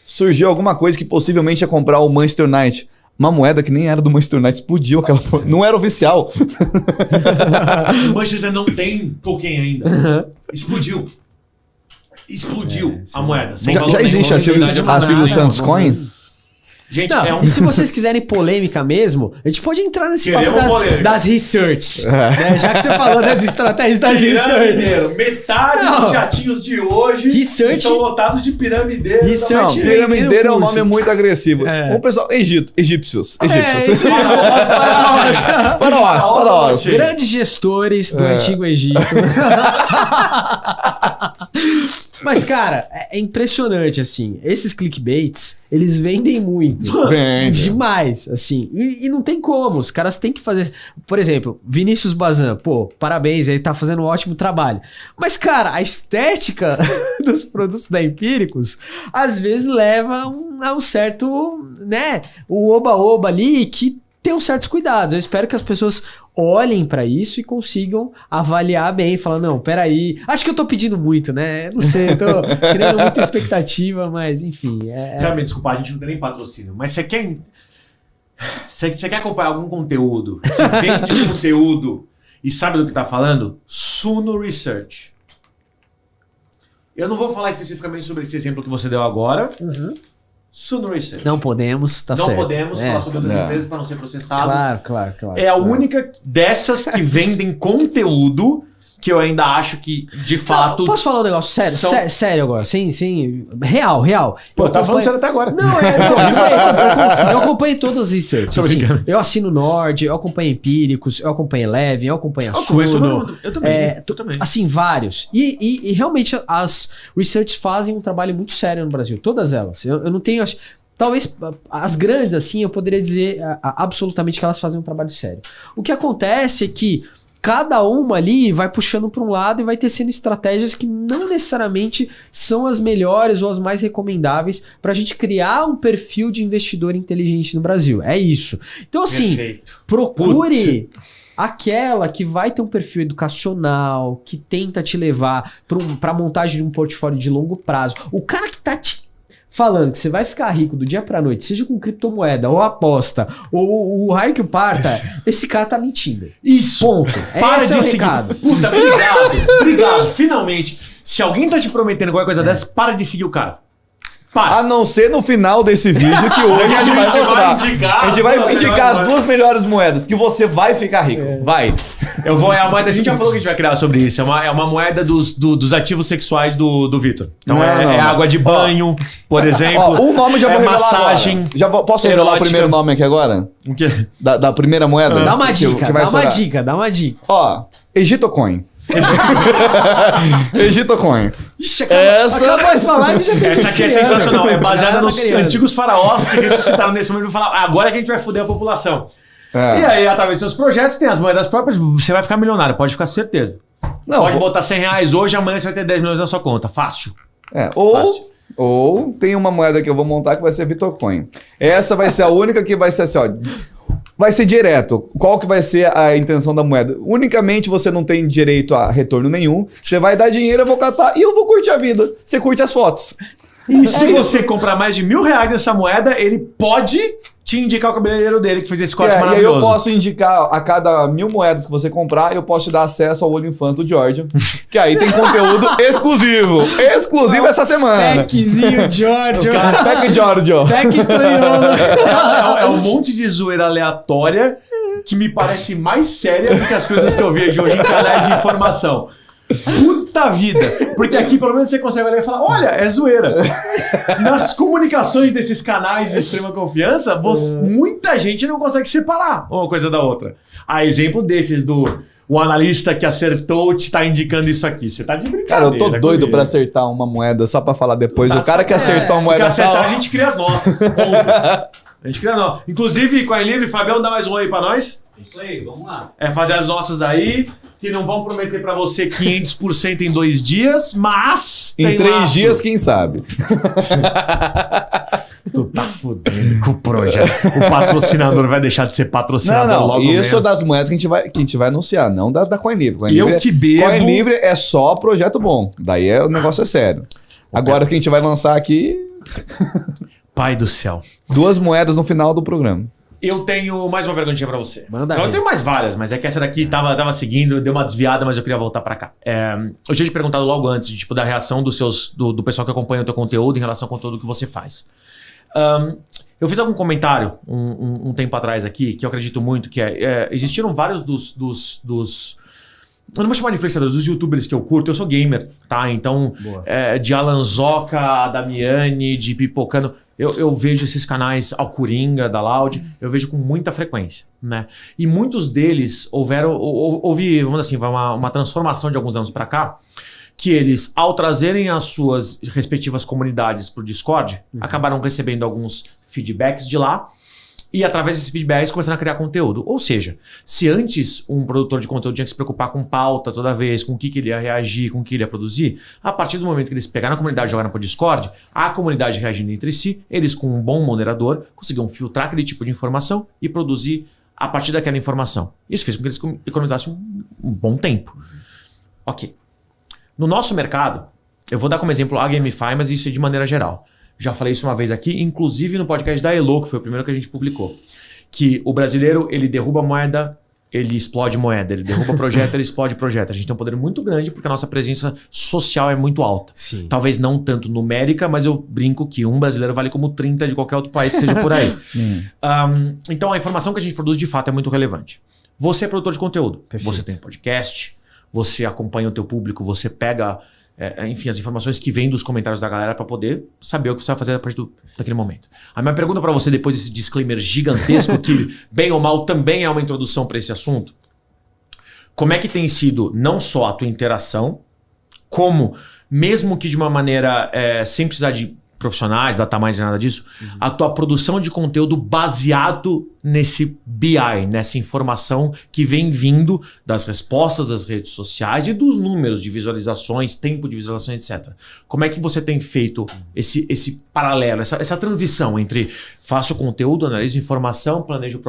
surgiu alguma coisa que possivelmente ia comprar o Manchester United. Uma moeda que nem era do Manchester United, explodiu aquela porra. Não era oficial. O Manchester não tem token ainda. Explodiu. explodiu a moeda. Sem Já valor existe nenhum, a Silvio, unidade a Silvio monetária. Santos Coin? Gente, Não, e se vocês quiserem polêmica mesmo, a gente pode entrar nesse papo Queremos polêmica. das research. Né? Já que você falou das estratégias das research. Piramideiro. Metade Não. dos jatinhos de hoje Research- estão lotados de piramideiros. Não, Research- piramideiro é um curso. nome muito agressivo. É. O pessoal, egípcios. isso. Faraós. Grandes gestores do Antigo Egito. Mas, cara, é impressionante, assim. Esses clickbaits, eles vendem muito. Vende. Demais, assim. E não tem como. Os caras têm que fazer... Por exemplo, Vinícius Bazan. Pô, parabéns, ele tá fazendo um ótimo trabalho. Mas, cara, a estética dos produtos da Empíricos, às vezes leva a um certo, né? O oba-oba ali que tem uns certos cuidados. Eu espero que as pessoas olhem pra isso e consigam avaliar bem. Falar, não, peraí. Acho que eu tô pedindo muito, né? Não sei, eu tô criando muita expectativa, mas enfim. Já me desculpa, a gente não tem nem patrocínio, mas você quer acompanhar algum conteúdo que vende conteúdo e sabe do que tá falando? Suno Research. Eu não vou falar especificamente sobre esse exemplo que você deu agora. Suno Research. Não podemos, tá Não certo. podemos falar sobre outras É. empresas para não ser processado. Claro. É a única dessas que vendem conteúdo que eu ainda acho que, de fato... Posso falar um negócio sério? são- Sério agora? Sim. Real. Pô, Eu tá falando acompanho- sério até agora. Não, eu acompanho todas as research. Tô Assim, brincando. eu assino Nord, eu acompanho Empíricos, eu acompanho Eleven, eu acompanho a Eu conheço todo Suno. mundo. Eu também. Eu também. Assim, vários. E realmente as research fazem um trabalho muito sério no Brasil. Todas elas. Eu não tenho... Talvez as grandes, assim, eu poderia dizer absolutamente que elas fazem um trabalho sério. O que acontece é que cada uma ali vai puxando para um lado e vai tecendo estratégias que não necessariamente são as melhores ou as mais recomendáveis para a gente criar um perfil de investidor inteligente no Brasil. É isso. Então, assim, Perfeito. procure aquela que vai ter um perfil educacional, que tenta te levar para a montagem de um portfólio de longo prazo. O cara que tá te falando que você vai ficar rico do dia pra noite, seja com criptomoeda, ou aposta, ou o raio que o parta, esse cara tá mentindo. Isso. Ponto. Para Esse de é o seguir. recado. Puta, obrigado. Finalmente. Se alguém tá te prometendo qualquer coisa dessa, para de seguir o cara. Para. A não ser no final desse vídeo que hoje a gente vai mostrar. A gente vai indicar as duas melhores moedas que você vai ficar rico. Vai. Eu vou, é a moeda, a gente já falou que a gente vai criar sobre isso. É uma moeda dos ativos sexuais do Vitor. Então Não. é água de banho, por exemplo. Ó, o nome já vou revelar massagem. agora. Já posso revelar o erótica. primeiro nome aqui agora? O quê? Da primeira moeda? Dá uma Que dica, vai dá uma estourar. dica, dá uma dica. Ó, Egitocoin. Egitocoin. Ixi, Essa- acabou essa live já tem Essa aqui é gente criando. sensacional. É baseada Ela tá nos criando. antigos faraós que ressuscitaram nesse momento e falaram: agora é que a gente vai foder a população. É. E aí, através dos seus projetos, tem as moedas próprias, você vai ficar milionário, pode ficar certeza. Não, Pode vou- botar R$100 hoje, amanhã você vai ter 10 milhões na sua conta. Fácil. Ou tem uma moeda que eu vou montar que vai ser Vitorcoin. Essa vai ser a única que vai ser assim, ó. Vai ser direto. Qual que vai ser a intenção da moeda? Unicamente você não tem direito a retorno nenhum. Você vai dar dinheiro, eu vou catar e eu vou curtir a vida. Você curte as fotos. E se você comprar mais de R$1.000 nessa moeda, ele pode te indicar o cabeleireiro dele que fez esse corte E aí eu maravilhoso. posso indicar a cada 1.000 moedas que você comprar, eu posso te dar acesso ao OnlyFans do George. Que aí tem conteúdo exclusivo. Exclusivo essa semana. Packzinho, George. Pack George. Pack Tonholo. É um monte de zoeira aleatória que me parece mais séria do que as coisas que eu vejo hoje em canais de informação. Puta vida! Porque aqui pelo menos você consegue olhar e falar: olha, é zoeira. Nas comunicações desses canais de extrema confiança, muita gente não consegue separar uma coisa da outra. A exemplo desses o analista que acertou te tá indicando isso aqui. Você tá de brincadeira. Cara, eu tô doido comigo. pra acertar uma moeda só pra falar depois. Tá O cara que certo. acertou a Porque moeda acertar, tal. a gente cria as nossas. Ponto. A gente cria não. Inclusive, Coin Livre, Fabião, dá mais um aí pra nós. Isso aí, vamos lá. É fazer as nossas aí, que não vão prometer pra você 500% em 2 dias, mas Em tem 3 lastro. dias, quem sabe? Tu tá fudendo com o projeto. O patrocinador vai deixar de ser patrocinador Não, logo isso menos. das moedas que a gente vai anunciar, não da Coin Livre. Coin Eu Livre que bebo. Coin Livre é só projeto bom. Daí o negócio é sério. Agora que a gente vai lançar aqui, Pai do céu. 2 moedas no final do programa. Eu tenho mais uma perguntinha pra você. Manda Eu aí. tenho mais várias, mas é que essa daqui tava seguindo, deu uma desviada, mas eu queria voltar pra cá. Eu tinha te perguntado logo antes, da reação do pessoal que acompanha o teu conteúdo em relação ao conteúdo que você faz. Eu fiz algum comentário um tempo atrás aqui, que eu acredito muito, que existiram vários dos eu não vou chamar de influenciadores, dos youtubers que eu curto. Eu sou gamer, tá? Então, de Alanzoca, Damiani, de Pipocano, eu vejo esses canais, ao Coringa, da Loud, eu vejo com muita frequência, né? E muitos deles houve, vamos dizer assim, uma transformação de alguns anos pra cá, que eles, ao trazerem as suas respectivas comunidades pro Discord, acabaram recebendo alguns feedbacks de lá, e através desses feedbacks começaram a criar conteúdo. Ou seja, se antes um produtor de conteúdo tinha que se preocupar com pauta toda vez, com o que ele ia reagir, com o que ele ia produzir, a partir do momento que eles pegaram a comunidade e jogaram para o Discord, a comunidade reagindo entre si, eles com um bom moderador conseguiam filtrar aquele tipo de informação e produzir a partir daquela informação. Isso fez com que eles economizassem um bom tempo. Ok. No nosso mercado, eu vou dar como exemplo a GameFi, mas isso é de maneira geral. Já falei isso uma vez aqui, inclusive no podcast da Elo, que foi o primeiro que a gente publicou. Que o brasileiro, ele derruba moeda, ele explode moeda. Ele derruba projeto, ele explode projeto. A gente tem um poder muito grande porque a nossa presença social é muito alta. Sim. Talvez não tanto numérica, mas eu brinco que um brasileiro vale como 30 de qualquer outro país que seja por aí. Então a informação que a gente produz de fato é muito relevante. Você é produtor de conteúdo. Perfeito. Você tem podcast, você acompanha o teu público, você pega... enfim, as informações que vêm dos comentários da galera para poder saber o que você vai fazer a partir daquele momento. A minha pergunta para você, depois desse disclaimer gigantesco, que bem ou mal também é uma introdução para esse assunto, como é que tem sido não só a tua interação, como, mesmo que de uma maneira sem precisar de profissionais, data mais nada disso, a tua produção de conteúdo baseado nesse BI, nessa informação que vem vindo das respostas das redes sociais e dos números de visualizações, tempo de visualizações, etc. Como é que você tem feito esse paralelo, essa transição entre faço conteúdo, analiso informação, planejo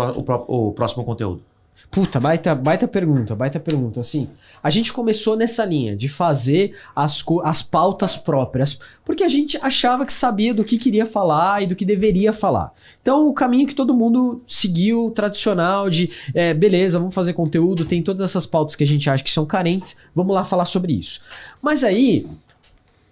o próximo conteúdo? Puta, baita pergunta. Assim, a gente começou nessa linha de fazer as pautas próprias, porque a gente achava que sabia do que queria falar e do que deveria falar. Então, o caminho que todo mundo seguiu, tradicional, de beleza, vamos fazer conteúdo, tem todas essas pautas que a gente acha que são carentes, vamos lá falar sobre isso. Mas aí...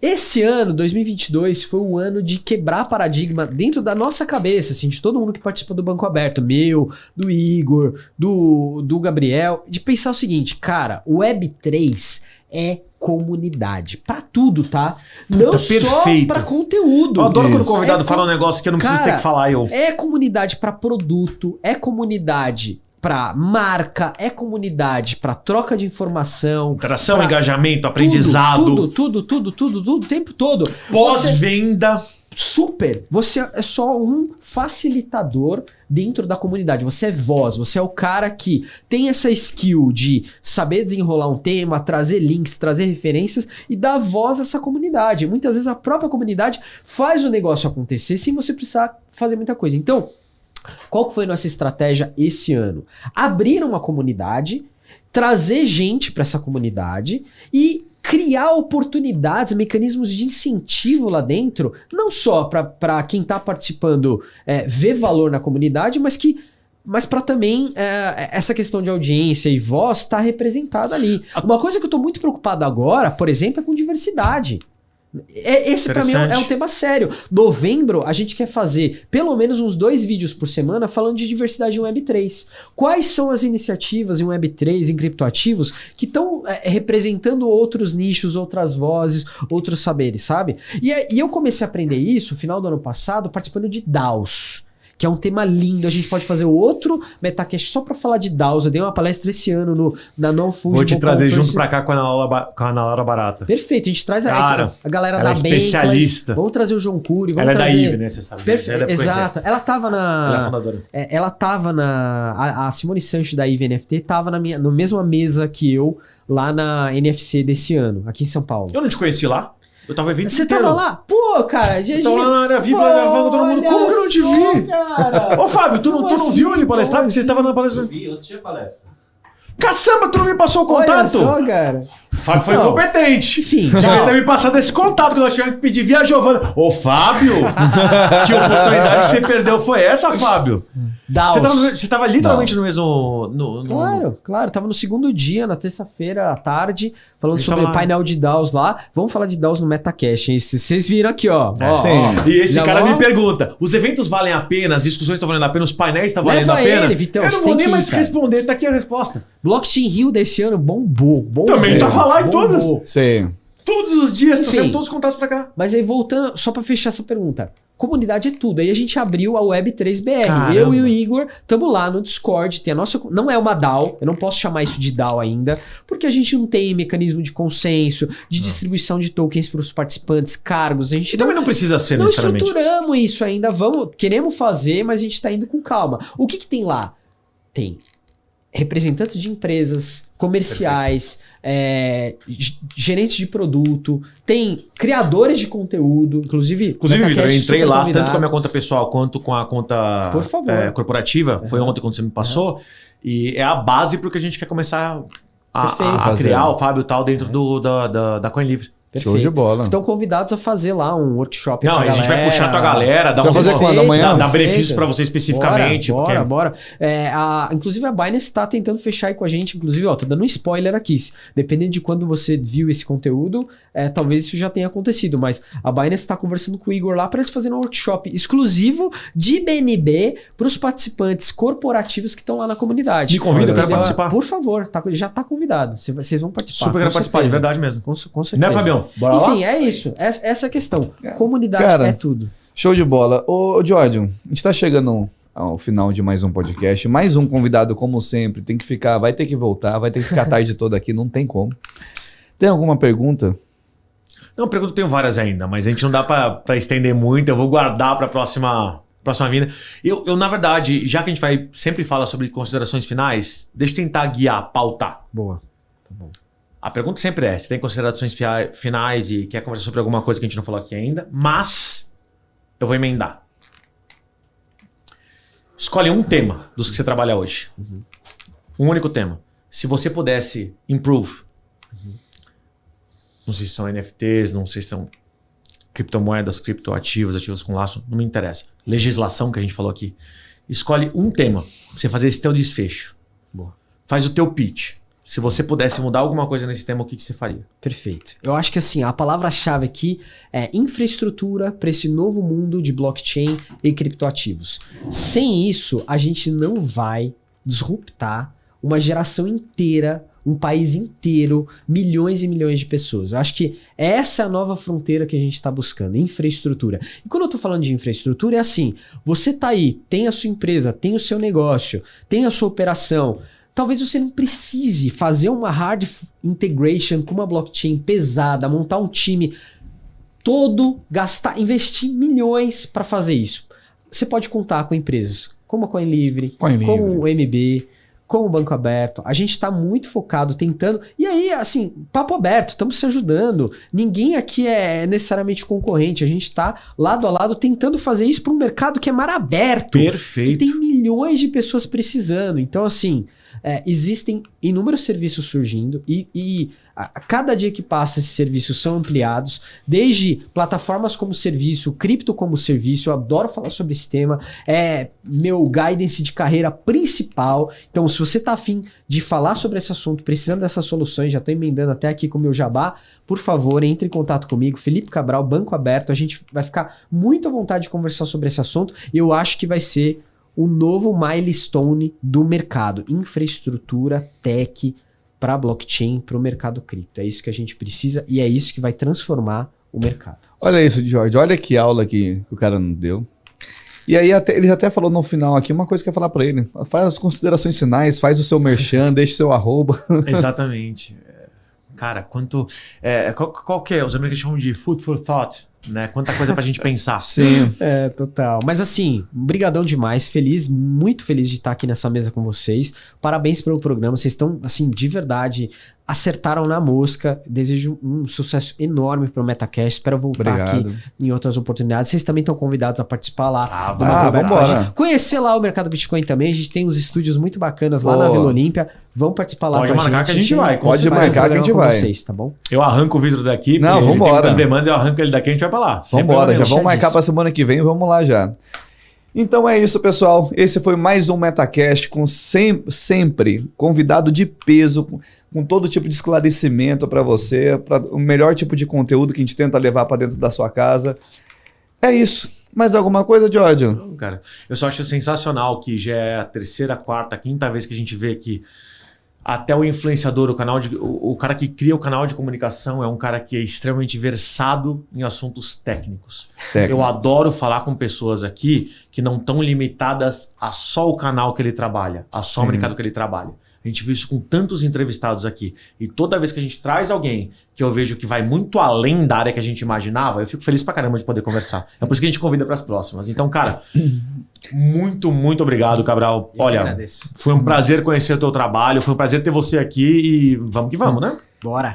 Esse ano, 2022, foi o ano de quebrar paradigma dentro da nossa cabeça, assim, de todo mundo que participa do Banco Aberto, meu, do Igor, do Gabriel, de pensar o seguinte, cara, o Web3 é comunidade. Pra tudo, tá? Não Puta, só perfeito. pra conteúdo. Eu adoro quando o Isso. convidado fala um negócio que eu não preciso ter que falar. É comunidade pra produto, é comunidade pra marca, é comunidade pra troca de informação. Interação, pra engajamento, aprendizado. Tudo, o tempo todo. Pós-venda. Super! Você é só um facilitador dentro da comunidade. Você é voz, você é o cara que tem essa skill de saber desenrolar um tema, trazer links, trazer referências e dar voz a essa comunidade. Muitas vezes a própria comunidade faz o negócio acontecer sem você precisar fazer muita coisa. Então, qual que foi a nossa estratégia esse ano? Abrir uma comunidade, trazer gente para essa comunidade e criar oportunidades, mecanismos de incentivo lá dentro, não só para quem está participando ver valor na comunidade, mas para também essa questão de audiência e voz estar representada ali. Uma coisa que eu estou muito preocupado agora, por exemplo, é com diversidade. Esse pra mim é um tema sério. Novembro, a gente quer fazer pelo menos uns 2 vídeos por semana falando de diversidade em Web3. Quais são as iniciativas em Web3, em criptoativos, que estão representando outros nichos, outras vozes, outros saberes, sabe? E eu comecei a aprender isso no final do ano passado participando de DAOs, que é um tema lindo. A gente pode fazer outro Metacast só pra falar de DAOs. Eu dei uma palestra esse ano na Non-Fungible. Vou te trazer junto pra cá com a Ana Laura Barata. Perfeito, a gente traz Cara, a galera ela da é especialista. Bankless. Vamos trazer o João Cury. Ela é da trazer... IVE, né? Você sabe. Perfeito, exato. Ela tava na... Ela é fundadora. Ela tava na... A Simone Sancho da IVE NFT tava na mesma mesa que eu lá na NFC desse ano, aqui em São Paulo. Eu não te conheci lá? Eu tava evento Você inteiro. tava lá? Pô, cara... Eu tava lá na área VIP, gravando todo mundo. Como que eu não te vi? Cara. Ô, Fábio, tu não viu ele palestrar? Porque você estava na palestra. Eu vi, eu assisti a palestra. Caçamba, tu não me passou o Olha contato? só, cara. Fábio foi Não. competente. Enfim, Devia não. ter me passado esse contato que nós tivemos que pedir via Giovana. Ô, Fábio! Que oportunidade que você perdeu foi essa, Fábio? Daos. Você tava literalmente no mesmo... Claro. Tava no segundo dia, na terça-feira à tarde, falando A gente sobre tava o lá. painel de DAOs lá. Vamos falar de DAOs no Metacast, hein? Vocês viram aqui, ó. Sim. E esse Já cara vou- me pergunta: os eventos valem a pena, as discussões estão valendo a pena, os painéis estão valendo Leva a pena? ele, Vitão, eu você não tem vou nem que ir, mais cara. responder, tá aqui a resposta. Blockchain Rio desse ano bombou. Também tava lá em todas. Sim. Todos os dias, Enfim. trouxemos todos os contatos pra cá. Mas aí voltando, só pra fechar essa pergunta. Comunidade é tudo. Aí a gente abriu a Web3BR. Caramba. Eu e o Igor estamos lá no Discord. Tem a nossa. Não é uma DAO. Eu não posso chamar isso de DAO ainda. Porque a gente não tem mecanismo de consenso, de distribuição de tokens para os participantes, cargos. A gente E também não precisa ser não necessariamente. estruturamos isso ainda. Queremos fazer, mas a gente está indo com calma. O que tem lá? Tem representantes de empresas, comerciais, gerentes de produto, tem criadores de conteúdo, inclusive, Inclusive, Vitor, eu Metacast entrei super lá convidado. tanto com a minha conta pessoal quanto com a conta Por favor. corporativa. Foi ontem quando você me passou. E é a base pro que a gente quer começar Perfeito. a criar, o Fábio e tal, dentro da Coin Livre. Show de bola. Estão convidados a fazer lá um workshop. Não, pra a gente vai galera. puxar tua galera, dar Você vai fazer quando? Amanhã? Dar Perfeito. benefícios pra você especificamente. Bora. Inclusive a Binance tá tentando fechar aí com a gente. Inclusive, ó, tô dando um spoiler aqui. Dependendo de quando você viu esse conteúdo, talvez isso já tenha acontecido. Mas a Binance tá conversando com o Igor lá para eles fazerem um workshop exclusivo de BNB pros participantes corporativos que estão lá na comunidade. Me convida, eu quero Você, participar. Por favor, já tá convidado. Vocês vão participar. Super quero com participar, de certeza. verdade mesmo. Com certeza. Né, Fabião? Bora lá? Enfim, é isso. Essa é a questão. Comunidade Cara, é tudo. Show de bola. Ô, Jordan, a gente tá chegando ao final de mais um podcast. Mais um convidado, como sempre. Tem que ficar, vai ter que voltar, vai ter que ficar a tarde toda aqui, não tem como. Tem alguma pergunta? Não, pergunta eu tenho várias ainda, mas a gente não dá pra estender muito. Eu vou guardar pra próxima vinda. Eu, na verdade, já que a gente sempre fala sobre considerações finais, deixa eu tentar guiar, pautar. Boa. Tá bom. A pergunta sempre é: você tem considerações finais e quer conversar sobre alguma coisa que a gente não falou aqui ainda? Mas eu vou emendar. Escolhe um tema dos que você trabalha hoje. Um único tema. Se você pudesse improve. Não sei se são NFTs, não sei se são criptomoedas, criptoativos, ativos com laço, não me interessa. Legislação que a gente falou aqui. Escolhe um tema pra você fazer esse teu desfecho. Boa. Faz o teu pitch. Se você pudesse mudar alguma coisa nesse tema, o que você faria? Perfeito. Eu acho que assim, a palavra-chave aqui é infraestrutura para esse novo mundo de blockchain e criptoativos. Sem isso, a gente não vai disruptar uma geração inteira, um país inteiro, milhões e milhões de pessoas. Eu acho que essa é a nova fronteira que a gente está buscando, infraestrutura. E quando eu estou falando de infraestrutura, é assim, você tá aí, tem a sua empresa, tem o seu negócio, tem a sua operação. Talvez você não precise fazer uma hard integration com uma blockchain pesada, montar um time todo, investir milhões para fazer isso. Você pode contar com empresas como a Coin Livre, como o MB, como o Banco Aberto. A gente está muito focado, tentando. E aí, assim, papo aberto, estamos se ajudando. Ninguém aqui é necessariamente concorrente. A gente está lado a lado tentando fazer isso para um mercado que é mar aberto. Perfeito. Que tem milhões de pessoas precisando. Então, assim, existem inúmeros serviços surgindo e a cada dia que passa esses serviços são ampliados, desde plataformas como serviço, cripto como serviço. Eu adoro falar sobre esse tema, é meu guidance de carreira principal. Então, se você está afim de falar sobre esse assunto, precisando dessas soluções, já estou emendando até aqui com o meu jabá, por favor, entre em contato comigo, Felipe Cabral, Banco Aberto. A gente vai ficar muito à vontade de conversar sobre esse assunto e eu acho que vai ser o novo milestone do mercado, infraestrutura, tech, para blockchain, para o mercado cripto. É isso que a gente precisa e é isso que vai transformar o mercado. Olha isso, Jorge. Olha que aula que o cara não deu. E aí ele até falou no final aqui uma coisa que eu ia falar para ele. Faz as considerações finais, faz o seu merchan, deixa o seu arroba. Exatamente. Cara, quanto... qual que é? Os americanos chamam de food for thought, né? Quanta coisa pra gente pensar. Sim. É, total. Mas assim, brigadão demais. Muito feliz de estar aqui nessa mesa com vocês. Parabéns pelo programa. Vocês estão, assim, de verdade, acertaram na mosca. Desejo um sucesso enorme pro Metacast. Espero voltar aqui em outras oportunidades. Vocês também estão convidados a participar lá. Vambora. Conhecer lá o Mercado Bitcoin também. A gente tem uns estúdios muito bacanas lá na Vila Olímpia. Vamos participar lá. Pode marcar que a gente vai. Pode marcar que a gente vai. Vocês, tá bom? Eu arranco o vidro daqui. Não, vambora. Tem muitas demandas, eu arranco ele daqui, a gente vai pra lá. Vambora, já vamos marcar pra semana que vem. Vamos lá já. Então é isso, pessoal. Esse foi mais um Metacast com sempre convidado de peso, com todo tipo de esclarecimento para você, para o melhor tipo de conteúdo que a gente tenta levar para dentro da sua casa. É isso. Mais alguma coisa, Giorgio? Não, cara. Eu só acho sensacional que já é a terceira, quarta, quinta vez que a gente vê que até o influenciador, o cara que cria o canal de comunicação é um cara que é extremamente versado em assuntos técnicos. Eu adoro falar com pessoas aqui que não estão limitadas a só o canal que ele trabalha, a só o mercado que ele trabalha. A gente viu isso com tantos entrevistados aqui. E toda vez que a gente traz alguém que eu vejo que vai muito além da área que a gente imaginava, eu fico feliz pra caramba de poder conversar. É por isso que a gente convida pras próximas. Então, cara, muito, muito obrigado, Cabral. Olha, foi um prazer conhecer o teu trabalho, foi um prazer ter você aqui e vamos que vamos, né? Bora!